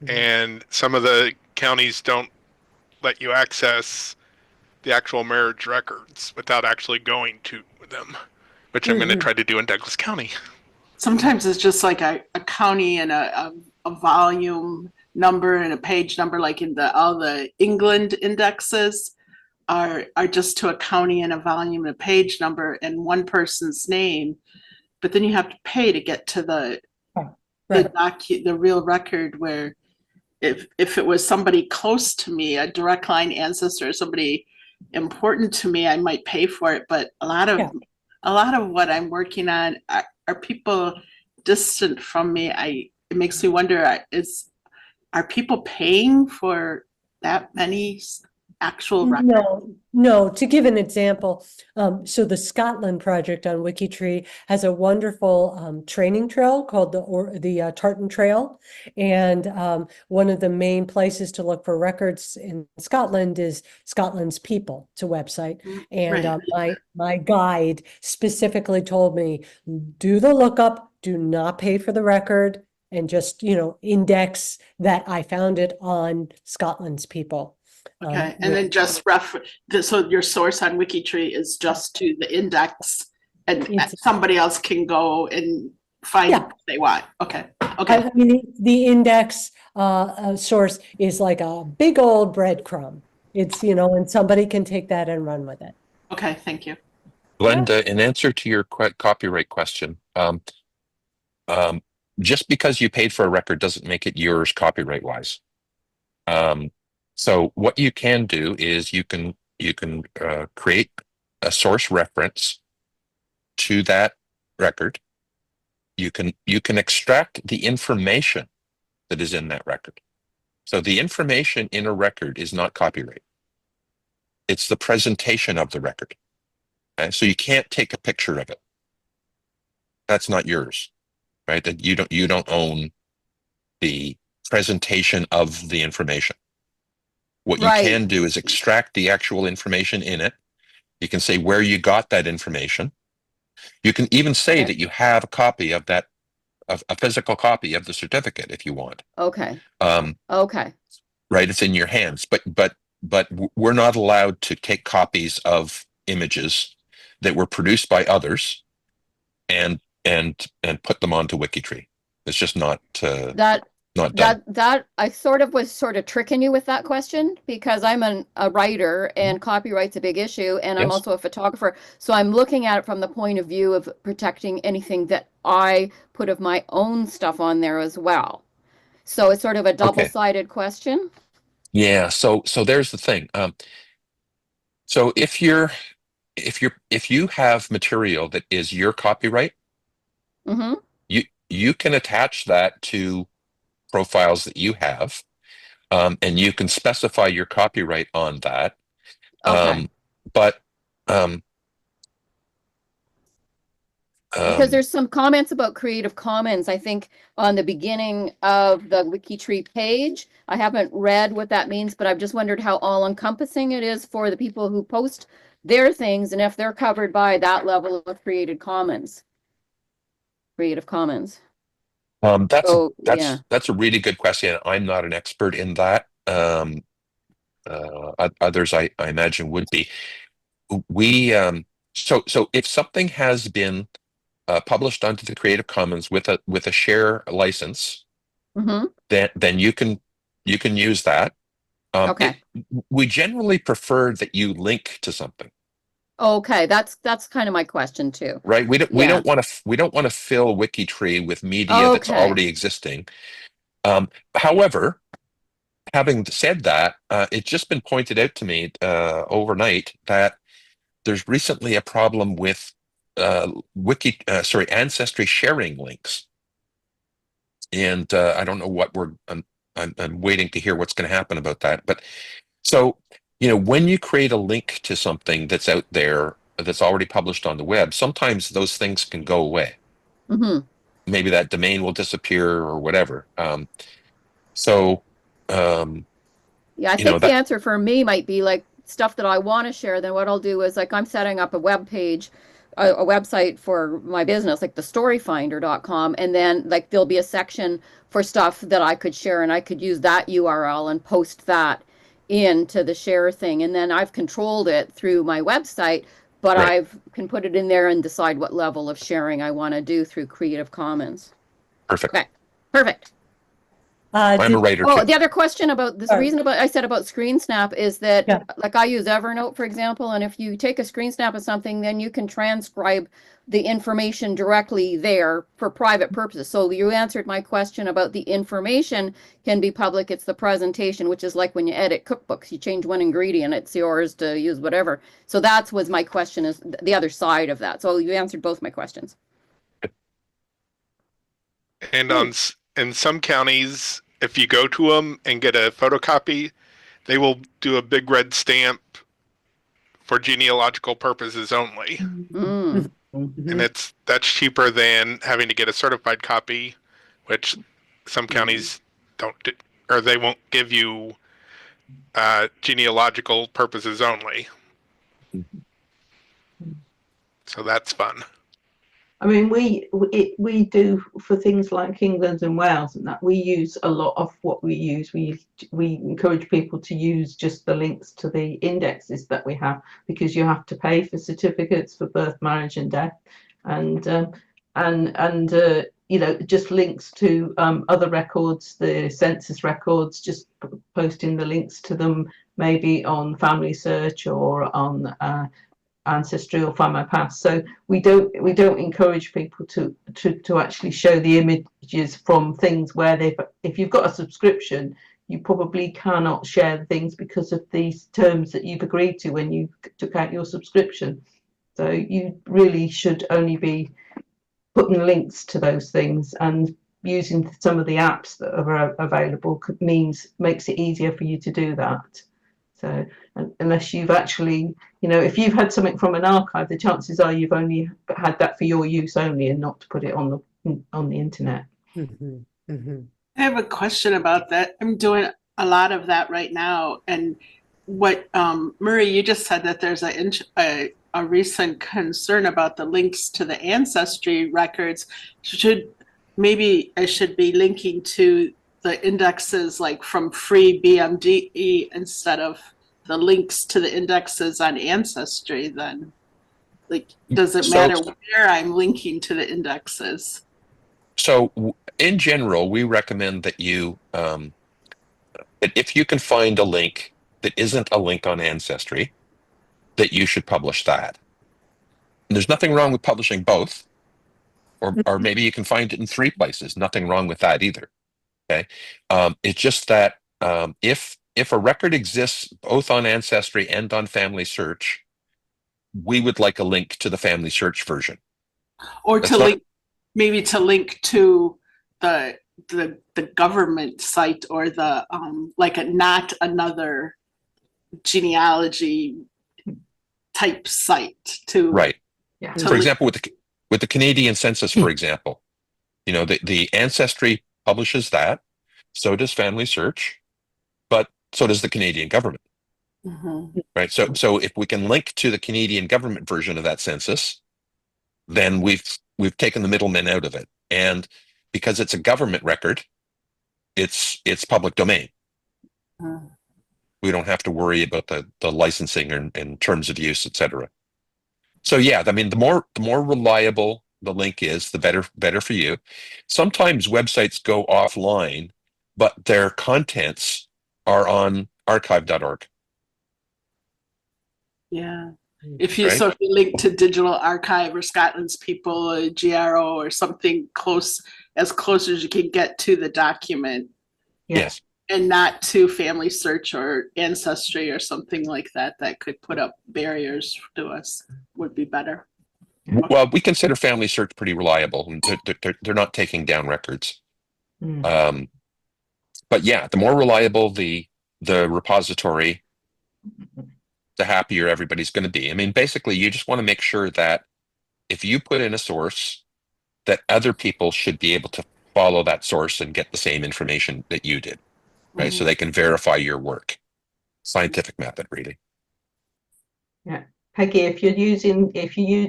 And some of the counties don't let you access the actual marriage records without actually going to them, which I'm going to try to do in Douglas County. Sometimes it's just like a county and a volume number and a page number, like in all the England indexes are just to a county and a volume and a page number and one person's name, but then you have to pay to get to the real record, where if it was somebody close to me, a direct line ancestor, somebody important to me, I might pay for it. But a lot of what I'm working on are people distant from me. It makes me wonder, are people paying for that many actual record? No, to give an example, so the Scotland project on WikiTree has a wonderful training trail called the Tartan Trail. And one of the main places to look for records in Scotland is Scotland's People. It's a website. And my guide specifically told me, do the lookup, do not pay for the record, and just, index that I found it on Scotland's People. Okay, and then just so your source on WikiTree is just to the index, and somebody else can go and find it if they want. Okay. I mean, the index source is like a big old breadcrumb. It's, and somebody can take that and run with it. Okay, thank you. Glenda, in answer to your copyright question, just because you paid for a record doesn't make it yours copyright-wise. So what you can do is you can create a source reference to that record. You can extract the information that is in that record. So the information in a record is not copyright. It's the presentation of the record. Okay? So you can't take a picture of it. That's not yours, right? That you don't own the presentation of the information. What you can do is extract the actual information in it. You can say where you got that information. You can even say that you have a copy of that, a physical copy of the certificate if you want. Okay. Right, it's in your hands. But we're not allowed to take copies of images that were produced by others and put them onto WikiTree. It's just not not done. That I was tricking you with that question, because I'm a writer and copyright's a big issue, and I'm also a photographer. So I'm looking at it from the point of view of protecting anything that I put of my own stuff on there as well. So it's sort of a double-sided question. Yeah. So there's the thing. So if you have material that is your copyright, you can attach that to profiles that you have, and you can specify your copyright on that. Because there's some comments about Creative Commons, I think, on the beginning of the WikiTree page. I haven't read what that means, but I've just wondered how all-encompassing it is for the people who post their things, and if they're covered by that level of Creative Commons. That's a really good question. I'm not an expert in that. Others I imagine would be. So if something has been published onto the Creative Commons with a share license, then you can use that. We generally prefer that you link to something. Okay, that's kind of my question too. Right, we don't want to fill WikiTree with media that's already existing. However, having said that, it's just been pointed out to me overnight that there's recently a problem with Ancestry sharing links, and I don't know what I'm waiting to hear what's going to happen about that. But so when you create a link to something that's out there that's already published on the web, sometimes those things can go away. Maybe that domain will disappear or whatever. I think the answer for me might be like stuff that I want to share. Then what I'll do is, like, I'm setting up a web page, a website for my business, like the storyfinder.com, and then like there'll be a section for stuff that I could share, and I could use that URL and post that into the share thing, and then I've controlled it through my website, but I can put it in there and decide what level of sharing I want to do through Creative Commons. Perfect. Okay, perfect. I'm a writer too. The other question about this, reason about I said about screen snap is that like I use Evernote, for example, and if you take a screen snap of something, then you can transcribe the information directly there for private purposes. So you answered my question about the information can be public. It's the presentation, which is like when you edit cookbooks, you change one ingredient, it's yours to use whatever. So that was my question, is the other side of that. So you answered both my questions. And in some counties, if you go to them and get a photocopy, they will do a big red stamp for genealogical purposes only. Mm. And that's cheaper than having to get a certified copy, which some counties don't do, or they won't give you genealogical purposes only. So that's fun. I mean, we do for things like England and Wales, and that we use a lot of what we use. We encourage people to use just the links to the indexes that we have, because you have to pay for certificates for birth, marriage, and death, and you know, just links to other records, the census records, just posting the links to them, maybe on Family Search or on Ancestry or Find My Past. So we don't encourage people to actually show the images from things where if you've got a subscription, you probably cannot share the things because of these terms that you've agreed to when you took out your subscription. So you really should only be putting links to those things, and using some of the apps that are available makes it easier for you to do that. So unless you've actually, you know, if you've had something from an archive, the chances are you've only had that for your use only, and not to put it on the internet. I have a question about that. I'm doing a lot of that right now. And what, Murray, you just said that there's a recent concern about the links to the Ancestry records. Maybe I should be linking to the indexes like from free BMDE instead of the links to the indexes on Ancestry then? Like, does it matter where I'm linking to the indexes? So in general, we recommend that you, if you can find a link that isn't a link on Ancestry, that you should publish that. And there's nothing wrong with publishing both, or maybe you can find it in 3 places. Nothing wrong with that either. Okay, it's just that if a record exists both on Ancestry and on Family Search, we would like a link to the Family Search version, or to link, maybe to link to the government site, or the like not another genealogy type site to right. Yeah. For example, with the Canadian Census, for example, you know, the Ancestry publishes that, so does Family Search, but so does the Canadian government. Right. So if we can link to the Canadian government version of that census, then we've taken the middlemen out of it. And because it's a government record, it's public domain. We don't have to worry about the licensing and terms of use, etc. So yeah, I mean, the more reliable the link is, the better for you. Sometimes websites go offline, but their contents are on archive.org. Yeah. If you link to Digital Archive or Scotland's People, or GRO, or something as close as you can get to the document. Yes. And not to Family Search or Ancestry or something like that could put up barriers to us, would be better. Well, we consider Family Search pretty reliable. They're not taking down records. But yeah, the more reliable the repository, the happier everybody's going to be. I mean, basically, you just want to make sure that if you put in a source, that other people should be able to follow that source and get the same information that you did, right? So they can verify your work. Scientific method, really. Yeah. Peggy, if you're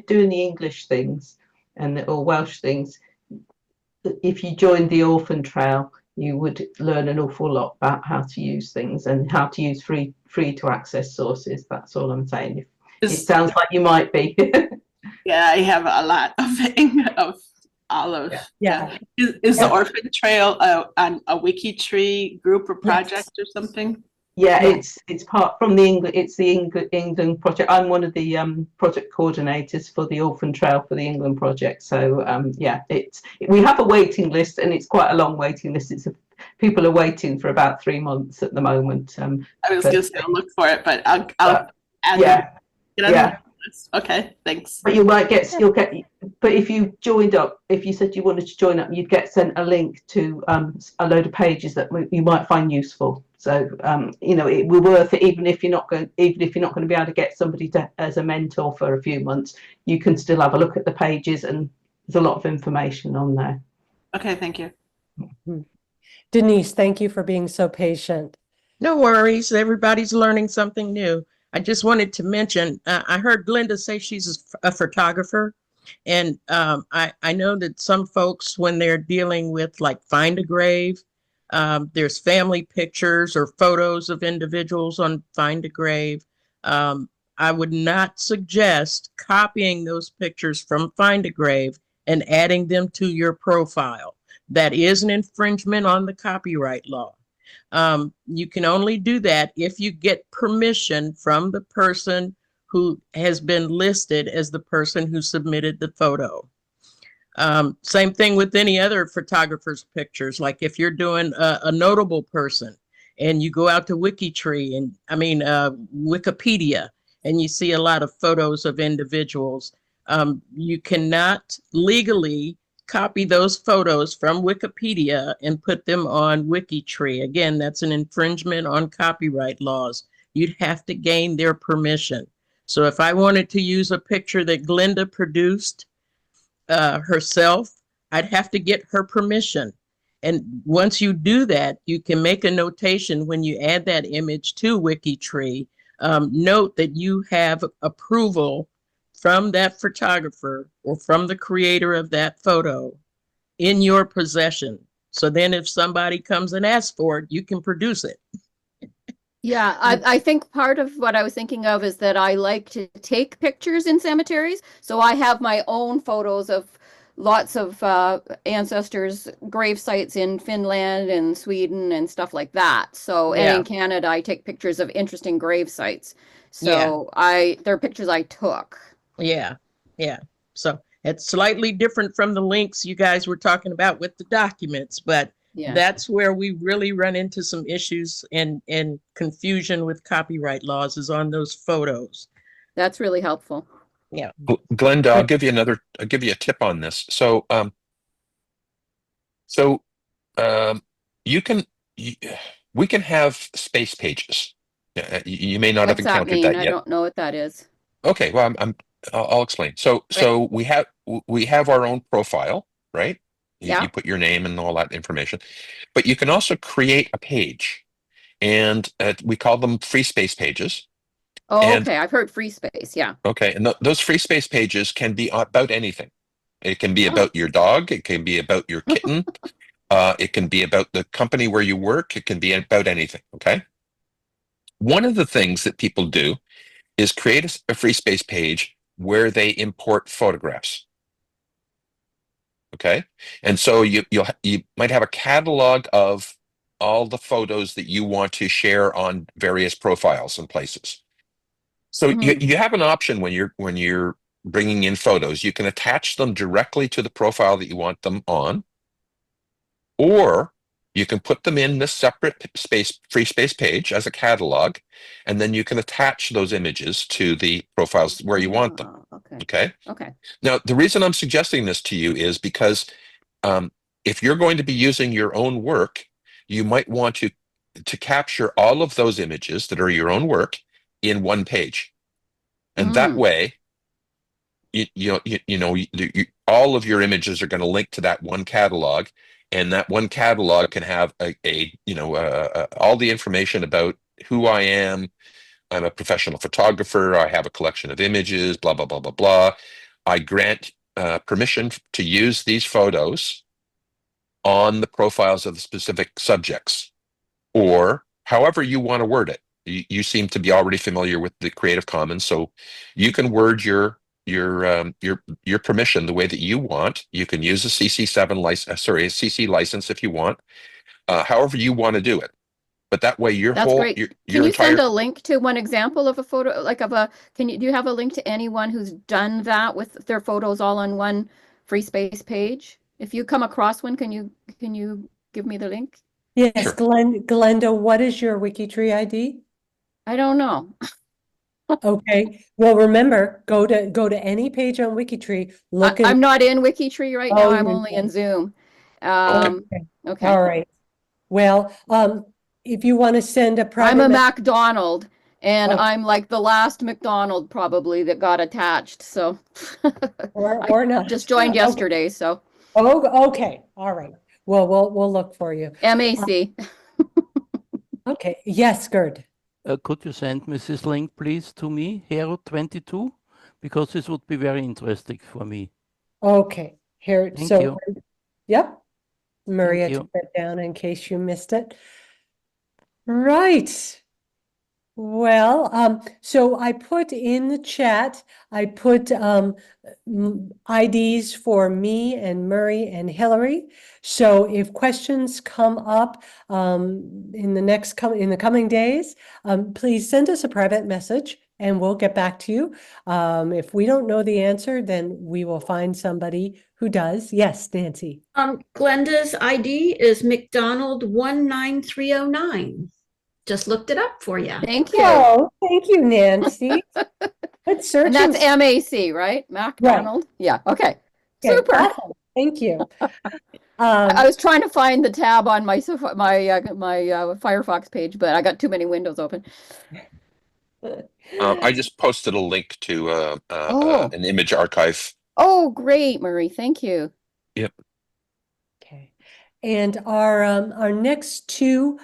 doing the English things or Welsh things, if you joined the Orphan Trail, you would learn an awful lot about how to use things and how to use free to access sources. That's all I'm saying. It sounds like you might be. Yeah, I have a lot of all of. Yeah. Is the Orphan Trail on a WikiTree group or project or something? Yeah, it's part from the England. It's the England project. I'm one of the project coordinators for the Orphan Trail for the England project. So yeah, we have a waiting list, and it's quite a long waiting list. People are waiting for about 3 months at the moment. I was going to say I'll look for it, but I'll add yeah, it. Okay, thanks. But you'll get. But if you joined up, if you said you wanted to join up, you'd get sent a link to a load of pages that you might find useful. So you know, it will be worth it, even if you're not going to be able to get somebody to as a mentor for a few months. You can still have a look at the pages, and there's a lot of information on there. Okay, thank you. Denise, thank you for being so patient. No worries. Everybody's learning something new. I just wanted to mention, I heard Glenda say she's a photographer. And I know that some folks, when they're dealing with like Find a Grave, there's family pictures or photos of individuals on Find a Grave. I would not suggest copying those pictures from Find a Grave and adding them to your profile. That is an infringement on the copyright law. You can only do that if you get permission from the person who has been listed as the person who submitted the photo. Same thing with any other photographer's pictures. Like if you're doing a notable person and you go out to WikiTree and Wikipedia, and you see a lot of photos of individuals, you cannot legally copy those photos from Wikipedia and put them on WikiTree. Again, that's an infringement on copyright laws. You'd have to gain their permission. So if I wanted to use a picture that Glenda produced herself, I'd have to get her permission. And once you do that, you can make a notation when you add that image to WikiTree. Note that you have approval from that photographer or from the creator of that photo in your possession. So then if somebody comes and asks for it, you can produce it. Yeah, I think part of what I was thinking of is that I like to take pictures in cemeteries. So I have my own photos of lots of ancestors' grave sites in Finland and Sweden and stuff like that. So, and in Canada, I take pictures of interesting grave sites. So they're pictures I took. Yeah. So it's slightly different from the links you guys were talking about with the documents, but that's where we really run into some issues and confusion with copyright laws is on those photos. That's really helpful. Yeah. Glenda, I'll give you a tip on this. So, we can have space pages. You may not have encountered that yet. I don't know what that is. Okay, well, I'll explain. So we have our own profile, right? You put your name and all that information, but you can also create a page, and we call them free space pages. Oh, okay. I've heard free space. Yeah. Okay, and those free space pages can be about anything. It can be about your dog. It can be about your kitten. It can be about the company where you work. It can be about anything. Okay. One of the things that people do is create a free space page where they import photographs. Okay, and so you might have a catalog of all the photos that you want to share on various profiles and places. So you have an option when you're bringing in photos. You can attach them directly to the profile that you want them on, or you can put them in this separate free space page as a catalog, and then you can attach those images to the profiles where you want them. Okay. Now, the reason I'm suggesting this to you is because if you're going to be using your own work, you might want to capture all of those images that are your own work in one page, and that way, all of your images are going to link to that one catalog, and that one catalog can have all the information about who I am. I'm a professional photographer. I have a collection of images. Blah blah blah blah blah. I grant permission to use these photos on the profiles of the specific subjects, or however you want to word it. You seem to be already familiar with the Creative Commons, so you can word your permission the way that you want. You can use a CC7 license, a CC license if you want, however you want to do it. But that way, That's great. Can you send a link to one example of a photo, like do you have a link to anyone who's done that with their photos all on one free space page? If you come across one, can you give me the link? Yes, sure. Glenda, what is your WikiTree ID? I don't know. Okay. Well, remember, go to any page on WikiTree. I'm not in WikiTree right now. I'm only in Zoom. Okay. All right. Well, if you want to send a I'm private a message. MacDonald, and Oh. I'm like the last McDonald probably that got attached. So Or I not. just joined Okay. yesterday. So Oh, okay. All right. Well, we'll look for you. MAC. Okay. Yes, Gerd. Could you send me this link, please, to me, Hero22? Because this would be very interesting for me. Okay. Here. Thank So, you. yep. Maria Thank you. took that down in case you missed it. Right. Well, so I put in the chat, I put IDs for me and Murray and Hillary. So if questions come up in the coming days, please send us a private message and we'll get back to you. If we don't know the answer, then we will find somebody who does. Yes, Nancy. Glenda's ID is McDonald 19309. Just looked it up for you. Thank you. Oh, thank you, Nancy. Good searching. And that's MAC, right? MacDonald? Yeah. Okay. Okay, Super. awesome. Thank you. I was trying to find the tab on my Firefox page, but I got too many windows open. I just posted a link to Oh. an image archive. Oh, great, Murray. Thank you. Yep. Okay. And our next two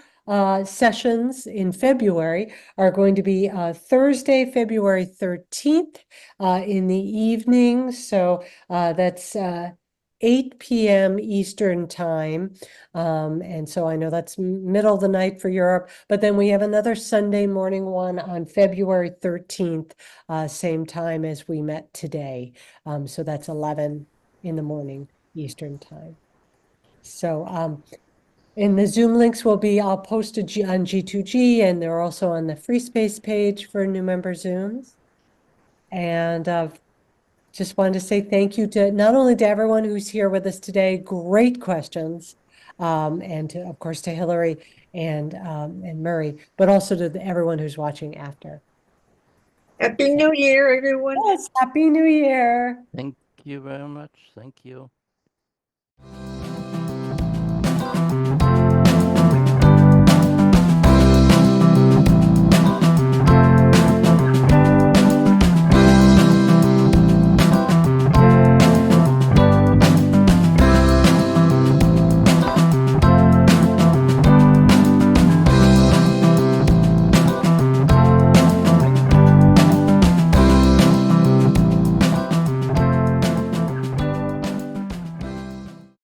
sessions in February are going to be Thursday, February 13th in the evening. So that's 8 p.m. Eastern time. And so I know that's middle of the night for Europe, but then we have another Sunday morning one on February 13th, same time as we met today. So that's 11 in the morning Eastern time. So and the Zoom links will be, I'll post on G2G, and they're also on the free space page for new member Zooms. And just wanted to say thank you to not only to everyone who's here with us today, great questions, and to, of course, to Hillary and Murray, but also to everyone who's watching after. Happy New Year, everyone. Yes, Happy New Year. Thank you very much. Thank you.